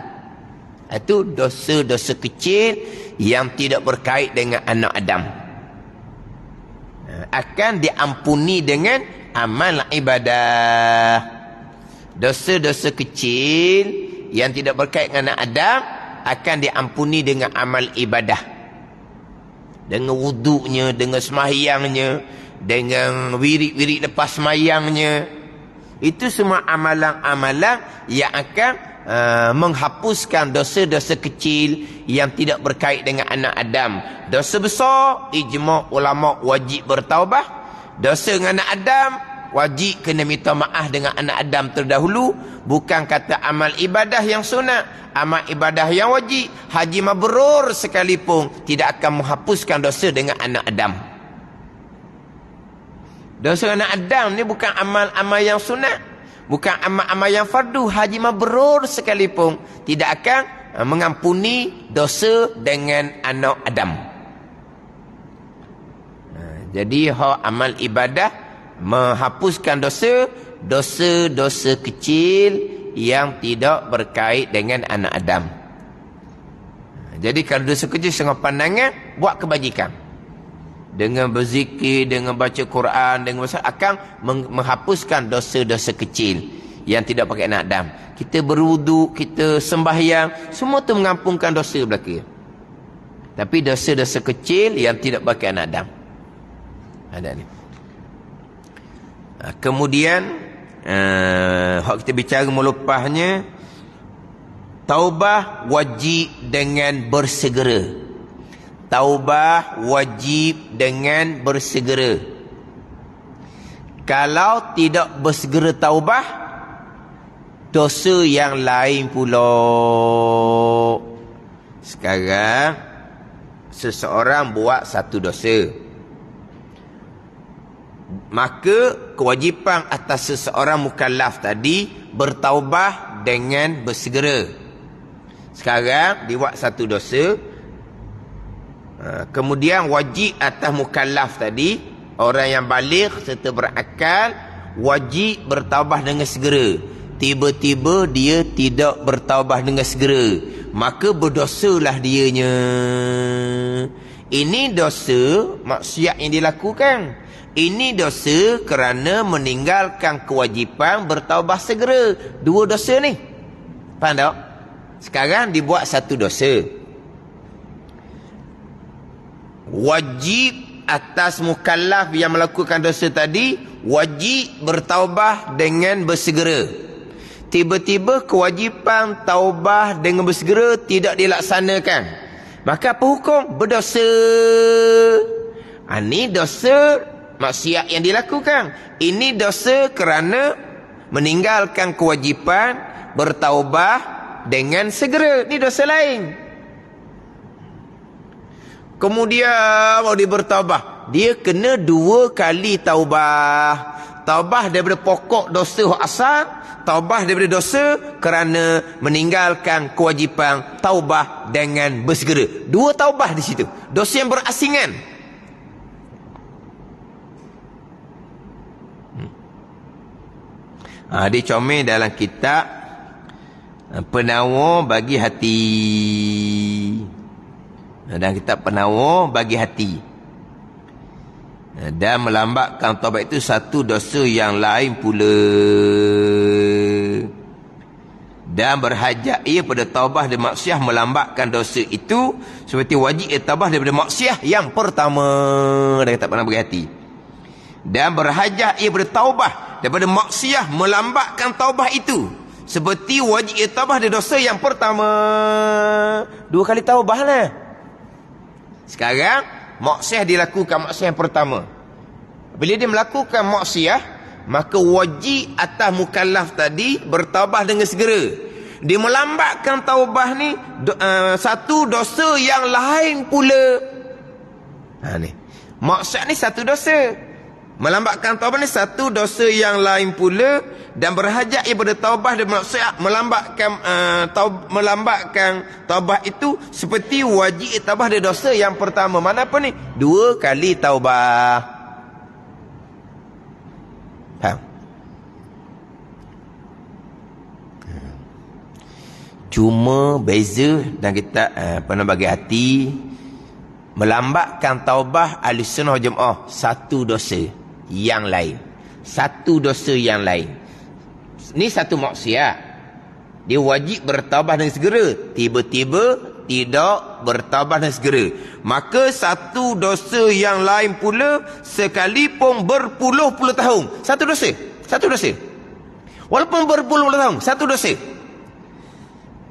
Itu dosa-dosa kecil yang tidak berkait dengan anak Adam. Akan diampuni dengan amal ibadah. Dosa-dosa kecil yang tidak berkait dengan anak Adam akan diampuni dengan amal ibadah. Dengan wuduknya, dengan sembahyangnya, dengan wirid-wirid lepas sembahyangnya. Itu semua amalan-amalan yang akan menghapuskan dosa-dosa kecil yang tidak berkait dengan anak Adam. Dosa besar, ijma' ulama wajib bertaubah. Dosa dengan anak Adam, wajib kena minta maaf dengan anak Adam terdahulu. Bukan kata amal ibadah yang sunat, amal ibadah yang wajib, haji mabrur sekalipun tidak akan menghapuskan dosa dengan anak Adam. Dosa anak Adam ni bukan amal-amal yang sunat, bukan amal-amal yang fardu. Haji mabrur sekalipun tidak akan mengampuni dosa dengan anak Adam. Jadi amal ibadah menghapuskan dosa-dosa kecil yang tidak berkait dengan anak Adam. Jadi kalau dosa kecil setengah pandangan, buat kebajikan. Dengan berzikir, dengan baca Quran, dengan akan menghapuskan dosa-dosa kecil yang tidak pakai anak Adam. Kita berwuduk, kita sembahyang, semua tu mengampunkan dosa belaka. Tapi dosa-dosa kecil yang tidak pakai anak Adam. Ada ni. Kemudian hak kita bicara melepasnya, taubah wajib dengan bersegera. Taubah wajib dengan bersegera. Kalau tidak bersegera taubah, dosa yang lain pula. Sekarang seseorang buat satu dosa, maka kewajipan atas seseorang mukallaf tadi bertaubah dengan bersegera. Sekarang dia buat satu dosa, kemudian wajib atas mukallaf tadi, orang yang baligh serta berakal, wajib bertaubah dengan segera. Tiba-tiba dia tidak bertaubah dengan segera, maka berdosalah dianya. Ini dosa maksiat yang dilakukan. Ini dosa kerana meninggalkan kewajipan bertaubah segera. Dua dosa ni. Faham tak? Sekarang dibuat satu dosa. Wajib atas mukallaf yang melakukan dosa tadi, wajib bertaubah dengan bersegera. Tiba-tiba kewajipan taubah dengan bersegera tidak dilaksanakan, maka apa hukum? Berdosa. Ini dosa maksiat yang dilakukan. Ini dosa kerana meninggalkan kewajipan bertaubah dengan segera. Ini dosa lain. Kemudian mau dia bertaubah, dia kena 2 kali taubah. Taubah daripada pokok dosa asal, taubah daripada dosa kerana meninggalkan kewajipan taubah dengan bersegera. 2 taubah di situ. Dosa yang berasingan. Dia comel dalam kitab Penawar bagi hati. Dalam kitab Penawar bagi hati. Dan melambatkan taubat itu satu dosa yang lain pula. Dan berhajat ia pada taubah dan maksiat melambatkan dosa itu seperti wajib ia taubah daripada maksiat yang pertama. Dia tak pernah berhati. Dan berhajat ia pada taubah daripada maksiat melambatkan taubah itu seperti wajib ia taubah dari dosa yang pertama. 2 kali taubah lah. Sekarang maksiat dilakukan maksiat yang pertama. Bila dia melakukan maksiat, maka wajib atas mukallaf tadi bertaubah dengan segera. Dia melambatkan taubah ni satu dosa yang lain pula. Ni. Maksiat ni satu dosa. Melambatkan taubah ni satu dosa yang lain pula, dan berhajat ibadah taubah dan maksiat melambatkan taubah itu seperti wajib taubah dari dosa yang pertama. Mana apa ni? 2 kali taubah. Faham? Cuma beza dan kita pernah bagi hati melambatkan taubah ahli sunnah jemaah satu dosa yang lain. Satu dosa yang lain. Ni satu maksiat. Dia wajib bertaubah dengan segera. Tiba-tiba tidak bertaubah dengan segera. Maka satu dosa yang lain pula sekalipun berpuluh-puluh tahun. Satu dosa. Satu dosa. Walaupun berpuluh-puluh tahun. Satu dosa.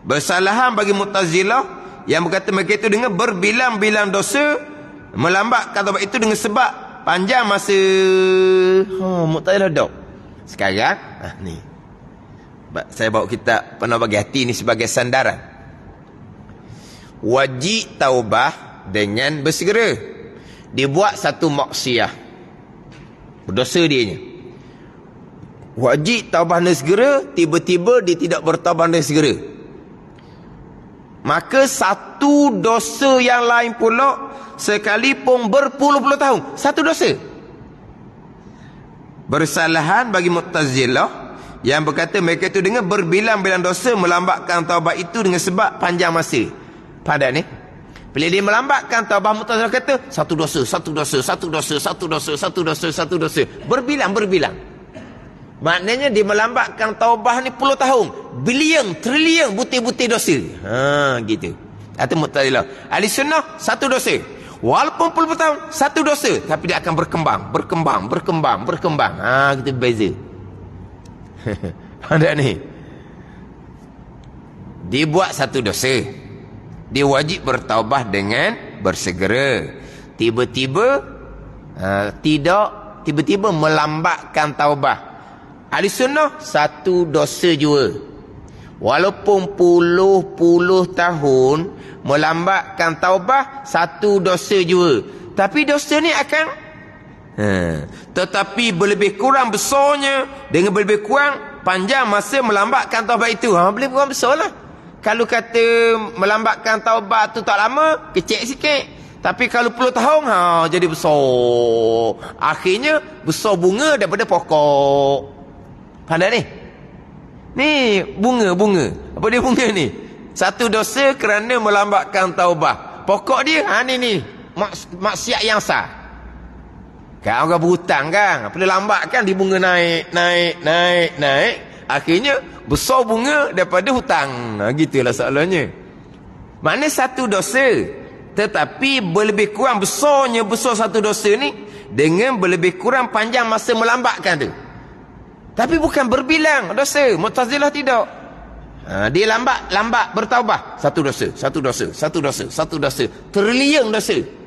Bersalahan bagi Mu'tazilah yang berkata mereka itu dengan berbilang-bilang dosa melambatkan taubat itu dengan sebab panjang masa. Mu'tazilah dok. Sekarang ni saya bawa kita pernah bagi hati ni sebagai sandaran. Wajib taubah dengan bersegera. Dia buat satu maksiat, berdosa dianya. Wajib taubah dengan segera. Tiba-tiba dia tidak bertaubah dengan segera, maka satu dosa yang lain pula sekalipun berpuluh-puluh tahun. Satu dosa. Bersalahan bagi Mu'tazilah yang berkata mereka itu dengan berbilang-bilang dosa melambatkan taubat itu dengan sebab panjang masa. Padat ni. Bila dia melambatkan taubat, Mu'tazilah kata satu dosa, satu dosa, satu dosa, satu dosa, satu dosa, satu dosa. Berbilang-berbilang. Maknanya dia melambatkan taubah ni puluh tahun. Bilion, trilion butir-butir dosa. Gitu. Kata Mu'tazilah. Ahli sunnah satu dosa. Walaupun puluh tahun satu dosa, tapi dia akan berkembang, berkembang, berkembang, berkembang. Gitu beza. Ada ni. Dia buat satu dosa. Dia wajib bertaubah dengan bersegera. Tiba-tiba tiba-tiba melambatkan taubah. Ahli sunnah satu dosa jua. Walaupun puluh-puluh tahun melambatkan taubah satu dosa jua. Tapi dosa ni akan tetapi lebih kurang besarnya dengan lebih kurang panjang masa melambatkan taubat itu. Lebih kurang besar lah. Kalau kata melambatkan taubat tu tak lama, kecil sikit. Tapi kalau puluh tahun, jadi besar. Akhirnya besar bunga daripada pokok. Pandai ni? Ni bunga-bunga. Apa dia bunga ni? Satu dosa kerana melambatkan taubah. Pokok dia, ni maksiat yang sah. Kan orang berhutang kan, bila lambat kan dia bunga naik. Akhirnya besar bunga daripada hutang. Gitulah soalannya. Maknanya satu dosa, tetapi lebih kurang besarnya besar satu dosa ni dengan lebih kurang panjang masa melambatkan tu. Tapi bukan berbilang dosa. Mu'tazilah tidak. Dia lambat bertaubah. Satu dosa, satu dosa, satu dosa, satu dosa. Trilion dosa.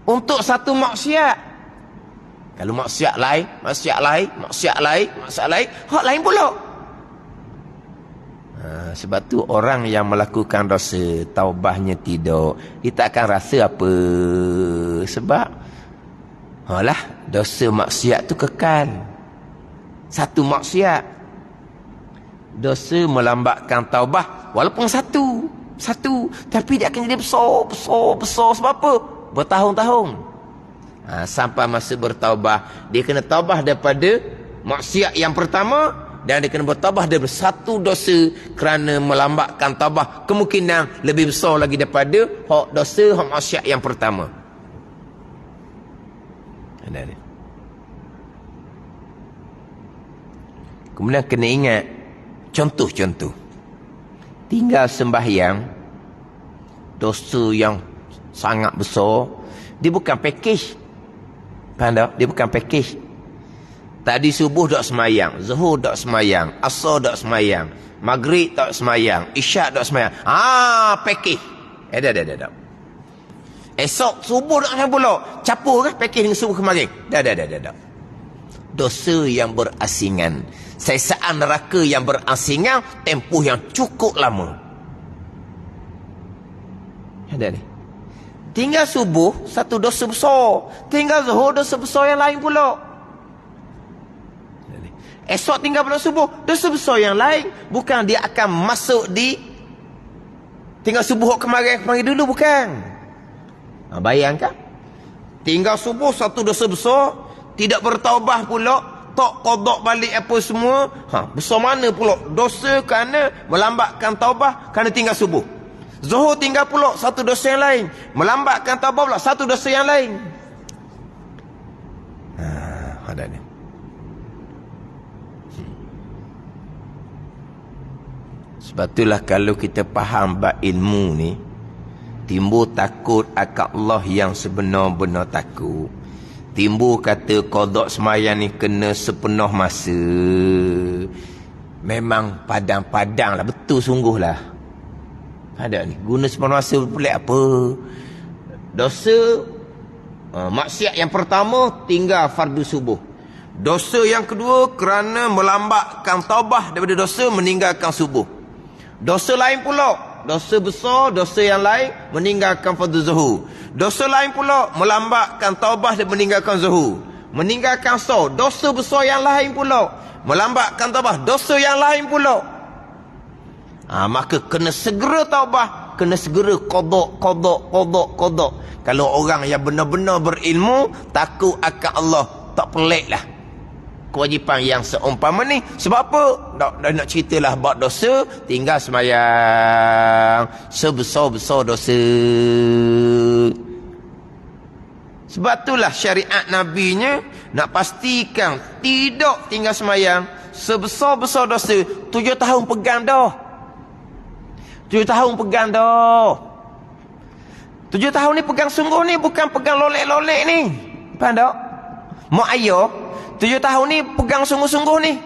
Untuk satu maksiat. Kalau maksiat lain, hak lain pula. Sebab tu orang yang melakukan dosa, taubahnya tidak, dia tak akan rasa apa. Sebab dosa maksiat tu kekal. Satu maksiat. Dosa melambatkan taubah walaupun satu, tapi dia akan jadi besar. Sebab apa? Bertahun-tahun. Sampai masa bertaubah, dia kena taubah daripada maksiat yang pertama, dan dia kena bertaubah daripada satu dosa kerana melambatkan taubah kemungkinan lebih besar lagi daripada hak maksiat yang pertama. Kemudian kena ingat, Contoh. Tinggal sembahyang, dosa yang sangat besar, dia bukan package. Faham tak? Dia bukan package. Tadi subuh tak semayang, zuhur tak semayang, asar tak semayang, maghrib tak semayang, isyak tak semayang. Package. Dah. Esok subuh tak semayang pula. Capur kan package dengan subuh kemarin. Dah. Dosa yang berasingan, sesaan neraka yang berasingan, tempoh yang cukup lama. Ada ni. Tinggal subuh, satu dosa besar. Tinggal zuhur, dosa besar yang lain pula. Esok tinggal pula subuh, dosa besar yang lain. Bukan dia akan masuk di tinggal subuh kemarin dulu, bukan. Bayangkan. Tinggal subuh, satu dosa besar, tidak bertaubah pula, tak qada balik apa semua. Besar mana pula dosa kerana melambatkan taubah kerana tinggal subuh. Zuhur tinggal pula, satu dosa yang lain, melambatkan taubah pula, satu dosa yang lain. Ada ni. Sebab itulah kalau kita faham bab ilmu ni, timbul takut akan Allah yang sebenar-benar takut. Timbul kata qada sembahyang ni kena sepenuh masa. Memang padang-padang lah, betul sungguh lah. Ada ni, guna sepenuh masa pelik apa? Dosa maksiat yang pertama tinggal fardu subuh. Dosa yang kedua kerana melambatkan taubah daripada dosa, meninggalkan subuh. Dosa lain pula, dosa besar, dosa yang lain, meninggalkan fardu zuhur. Dosa lain pula, melambatkan taubah dan meninggalkan zuhur. Meninggalkan asar, dosa besar yang lain pula, melambatkan taubah, dosa yang lain pula. Maka kena segera taubah, kena segera qada. Kalau orang yang benar-benar berilmu, takut akan Allah, tak peliklah kewajipan yang seumpama ni. Sebab apa? Nak ceritalah bab dosa, tinggal semayang, sebesar-besar dosa. Sebab itulah syariat nabinya nak pastikan tidak tinggal semayang, sebesar-besar dosa. 7 tahun pegang dah. 7 tahun pegang dah. 7 tahun ni pegang sungguh ni, bukan pegang lolek-lolek ni. Faham tak? Mak ayah 7 tahun ni pegang sungguh-sungguh ni.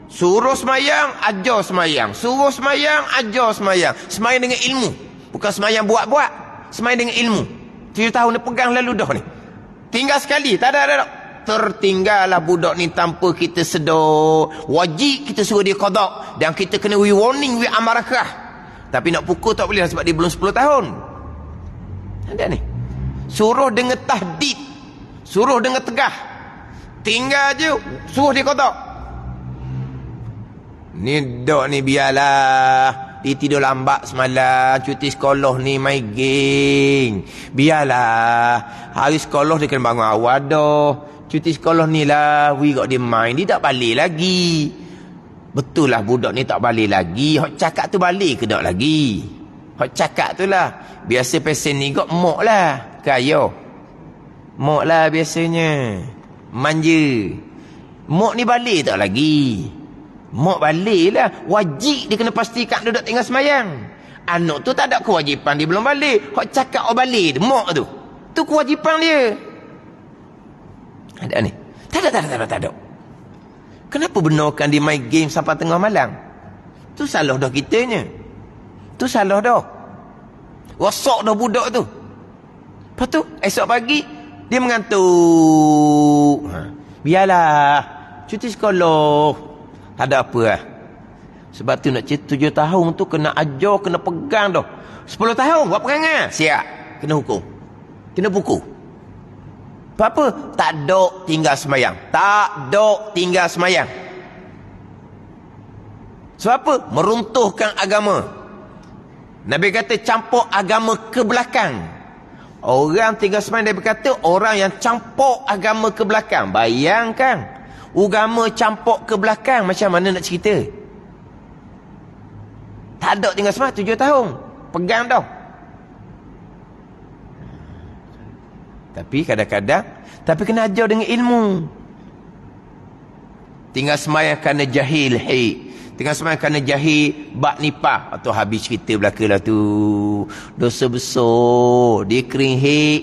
Suruh semayang, ajar semayang. Suruh semayang, ajar semayang. Semayang dengan ilmu, bukan semayang buat-buat. Semayang dengan ilmu. 7 tahun ni pegang lalu dah ni. Tinggal sekali, tak ada. Tertinggallah budak ni tanpa kita sedar. Wajib kita suruh dia qada, dan kita kena warning, amarah. Tapi nak pukul tak boleh sebab dia belum 10 tahun. Ada ni. Suruh dengan tahdid, suruh dengan tegah. Tinggal je, suruh dia qada. Ni dok ni biarlah. Dia tidur lambat semalam, cuti sekolah ni main game. Biarlah. Hari sekolah dia kena bangun awal dah. Cuti sekolah ni lah, we got dia main. Dia tak balik lagi. Betul lah budak ni tak balik lagi. Hak cakap tu balik ke tak lagi? Hak cakap tu lah. Biasa pesen ni kok mok lah. Kaya. Mok lah biasanya. Manja. Mok ni balik tak lagi? Mok balik lah. Wajib dia kena pastikan duduk tinggal semayang. Anak tu tak ada kewajipan, dia belum balik. Hak cakap balik tu, mok tu. Tu kewajipan dia. Ada ni? Tak ada. Kenapa benarkan dia main game sampai tengah malam? Tu salah dah kitanya. Tu salah dah. Rosak dah budak tu. Lepas tu, esok pagi, dia mengantuk. Biarlah. Cuti sekolah. Tak ada apa lah. Sebab tu nak cerita 7 tahun tu kena ajar, kena pegang dah. 10 tahun, buat pegangan. Siap. Kena hukum. Kena pukul. Apa? Tak dok tinggal semayang. Tak dok tinggal semayang. Sebab apa? Meruntuhkan agama. Nabi kata campur agama ke belakang. Orang tinggal semayang, Nabi kata orang yang campur agama ke belakang. Bayangkan. Agama campur ke belakang, macam mana nak cerita? Tak dok tinggal semayang 7 tahun. Pegang dah. Tapi kadang-kadang, tapi kena ajar dengan ilmu. Tinggal semayang kerana jahil, tengah semayang kerana jahil bak nipah, atau habis cerita belaka lah tu. Dosa besar, dia kering hek,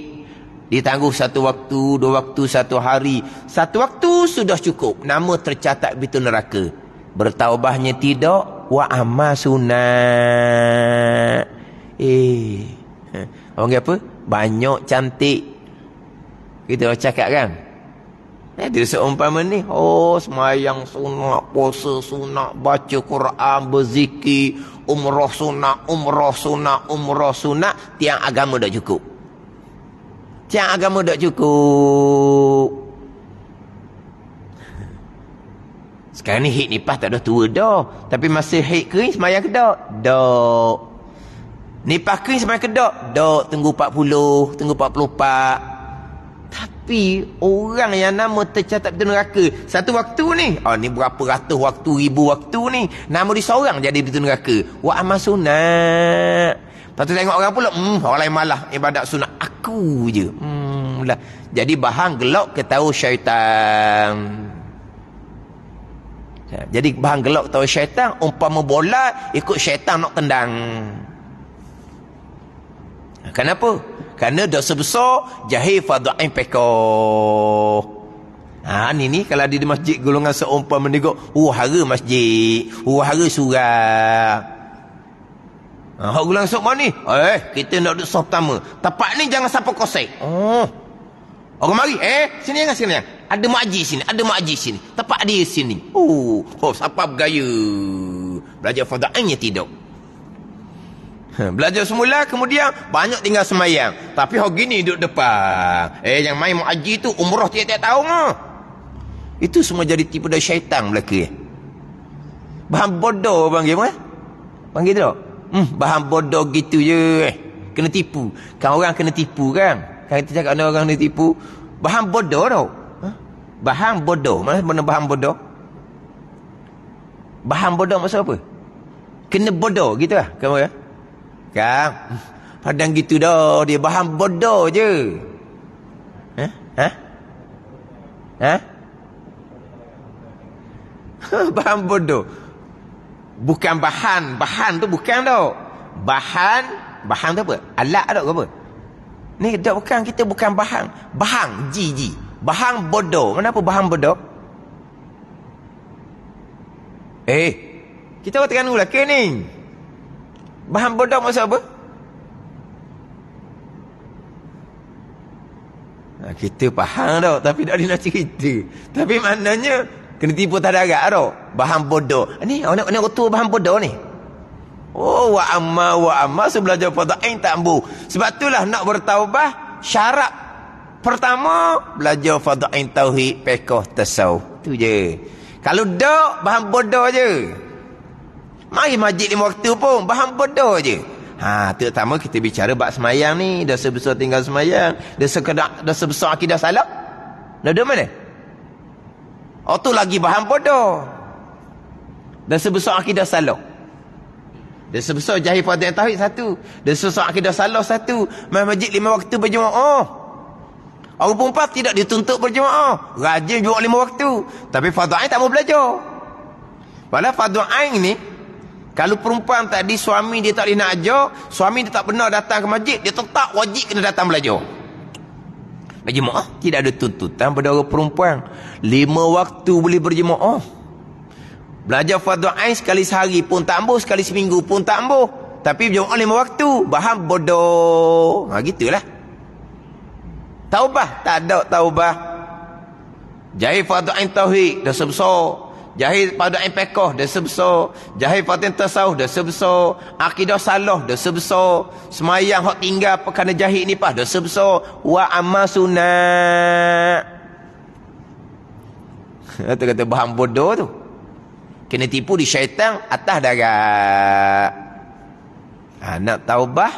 ditangguh 1 waktu, 2 waktu, 1 hari. 1 waktu sudah cukup, nama tercatat pintu neraka. Bertaubahnya tidak, wa amal sunat. Orang apa? Banyak cantik. Kita cakap kan? Dia seumpama ni, semayang sunat, puasa sunat, baca Quran, berzikir, umrah sunat, umrah sunat, umrah sunat, tiang agama dah cukup. Tiang agama dah cukup. Sekarang ni hik nipah tak dah tua dah, tapi masih hik kering semayang ke tak? Tak. Nipah kering semayang ke tak? Tak. Tunggu 40, tunggu 44. Tapi orang yang nama tercatat di neraka 1 waktu ni, ni berapa ratus waktu, 1000 waktu ni, nama dia seorang jadi di neraka. Wa amal sunat. Lepas tu tengok orang pula, orang lain malah ibadat sunat, aku je. Lah. Jadi bahan gelak ketahu syaitan. Jadi bahan gelak tahu syaitan, umpama bola ikut syaitan nak tendang. Kenapa? Kerana dosa besar, jahil fardhu ain pekoh. Ni kalau di masjid golongan seumpama menegak, hara masjid, hara surau. Hak golongan seumpama ni, kita nak duduk sah pertama. Tapak ni jangan sampai kosek. Orang mari, sini jangan sini. Ada makcik sini, ada makcik sini. Tapak dia sini. Siapa bergaya. Belajar fardhu ainnya tidak. Belajar semula, kemudian banyak tinggal semayang. Tapi hari gini duduk depan. Yang main haji tu umrah tiap-tiap tahun lah. Itu semua jadi tipu dari syaitan belaka. Bahan bodoh panggil apa? Panggil tak? Bahan bodoh gitu je. Kena tipu. Kan orang kena tipu kan? Kan kita cakap orang kena tipu. Bahan bodoh tau. Bahan bodoh. Mana bahan bodoh? Bahan bodoh maksud apa? Kena bodoh gitu lah. Kamu ya? Kan? Padang gitu dah. Dia bahan bodoh je. Bahan bodoh. Bukan bahan. Bahan tu bukan tau. Bahan tu apa? Alat tak ke apa? Ni tak bukan. Kita bukan bahan. Bahan. Ji. Bahan bodoh. Mana apa bahan bodoh? Kita orang Terengganu lah ke ni? Bahan bodoh maksud apa? Kita faham tau, tapi tak ada nak cerita. Tapi maknanya kena tipu tak darat tau. Bahan bodoh. Ni orang tua bahan bodoh ni. Wa amma sebelajar fardhu ain tak ambuh. Sebab itulah nak bertaubah, syarat pertama belajar fardhu ain tauhid, fiqh, tasawuf. Tu je. Kalau dak bahan bodoh je. Mari masjid 5 waktu pun bahan bodoh je. Terutama kita bicara bab semayang ni, dosa besar tinggal semayang, dosa besar akidah salah. Ada mana? Tu lagi bahan bodoh. Dosa besar akidah salah. Dosa besar jahil fardhu tauhid 1. Dosa besar akidah salah 1. Masjid 5 waktu berjemaah. Orang perempuan tidak dituntut berjemaah. Rajin juga 5 waktu. Tapi fardhu ain tak mau belajar. Padahal fardhu ain ni, kalau perempuan tadi suami dia tak boleh nak ajar, suami dia tak pernah datang ke masjid, dia tetap wajib kena datang belajar. Berjemaah tidak ada tuntutan pada orang perempuan. 5 waktu boleh berjemaah. Belajar fardhu ain sekali sehari pun tak ambuh, sekali seminggu pun tak ambuh. Tapi berjemaah 5 waktu, bahan bodoh. Gitulah. Taubah tak ada taubah. Jahil fardhu ain tauhid dosa besar. Jahil fardhu ain fiqh dosa besar. Jahil fardhu tasawuf dosa besar. Akidah salah dosa besar. Semayang hak tinggal perkara jahil ni dosa besar. Wa amal sunat. Kata bahan bodoh tu. Kena tipu di syaitan atas darat. Nak taubah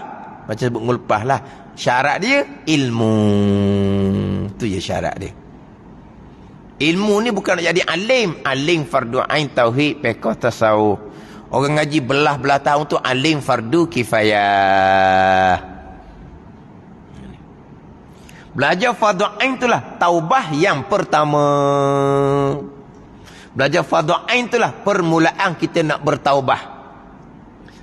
macam sebut ngulpah lah. Syarat dia ilmu. Tu je syarat dia. Ilmu ni bukan nak jadi alim. Alim fardu ain tauhid fiqh tasawuf. Orang ngaji belah-belah tahun tu alim fardu kifayah. Belajar fardu ain itulah taubah yang pertama. Belajar fardu ain itulah permulaan kita nak bertaubah.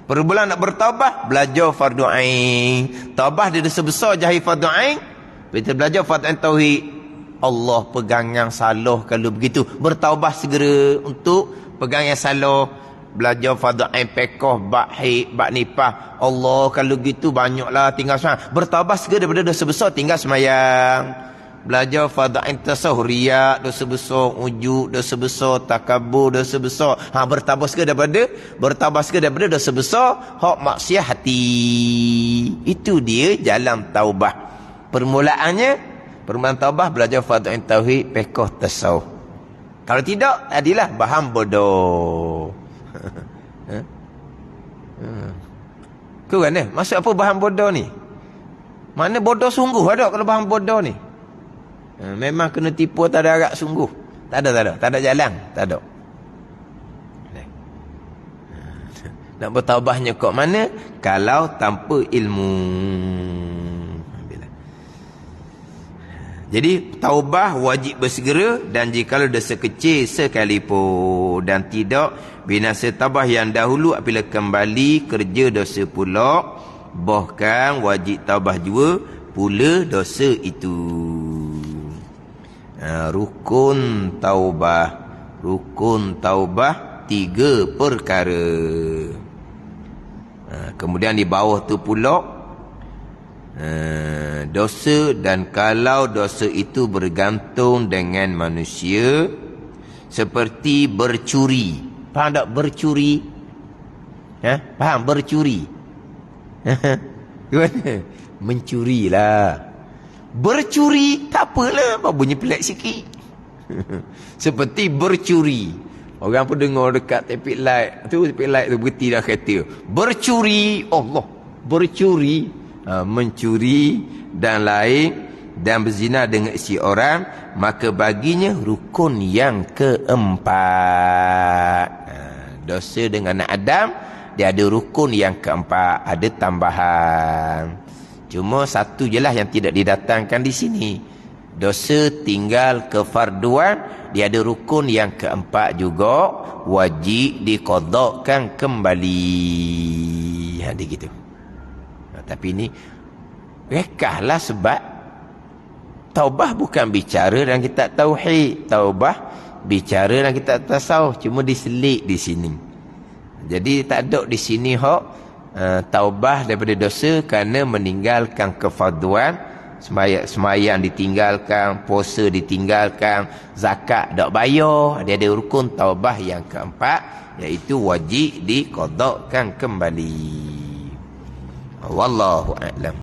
Permulaan nak bertaubah, belajar fardu ain. Taubah dia dosa besar jahil fardu ain. Kita belajar fardu ain tauhid. Allah pegang yang salah kalau begitu. Bertaubah segera untuk pegang yang salah. Belajar fardu ain pekoh, bak haid, bak nipah. Allah kalau gitu banyaklah tinggal semayang. Bertaubah segera daripada dosa besar tinggal semayang. Belajar fardu ain tasawuf, riak dosa besar, ujub dosa besar, takabur dosa besar. Bertaubah segera daripada dosa besar, hak maksiat hati. Itu dia jalan taubah. Permulaannya taubah belajar fardu ain tauhid, pekoh tasawuf. Kalau tidak, tadilah faham bodoh. Kau kan maksud apa faham bodoh ni? Mana bodoh sungguh ada kalau faham bodoh ni? Memang kena tipu tak ada arak sungguh. Tak ada jalan, tak ada. Nak bertaubahnya kok mana? Kalau tanpa ilmu. Jadi taubah wajib bersegera, dan jikalau dosa kecil sekalipun dan tidak binasa taubah yang dahulu apabila kembali kerja dosa pula, bahkan wajib taubah juga pula dosa itu. Rukun taubah 3 perkara. Kemudian di bawah tu pula dosa, dan kalau dosa itu bergantung dengan manusia, seperti bercuri. Faham tak bercuri? Faham bercuri? Gimana? Mencurilah. Bercuri tak apalah, apa bunyi pelik sikit. Seperti bercuri. Orang pun dengar dekat tepi light tu berhenti dah kereta. Bercuri, Allah, bercuri, mencuri dan lain, dan berzina dengan isteri orang, maka baginya rukun yang keempat. Dosa dengan anak Adam, dia ada rukun yang keempat, ada tambahan. Cuma satu je lah yang tidak didatangkan di sini. Dosa tinggal kefarduan, dia ada rukun yang keempat juga, wajib diqadhakan kembali. Ada gitu. Tapi ini rekahlah, sebab taubah bukan bicara dalam kitab tauhid. Taubah bicara dalam kitab tasawuf, cuma diselit di sini. Jadi tak ada di sini hak taubah daripada dosa kerana meninggalkan kefarduan. Semayang ditinggalkan, puasa ditinggalkan, zakat tak bayar. Dia ada rukun taubah yang keempat, iaitu wajib diqadhakan kembali. Wallahu a'lam.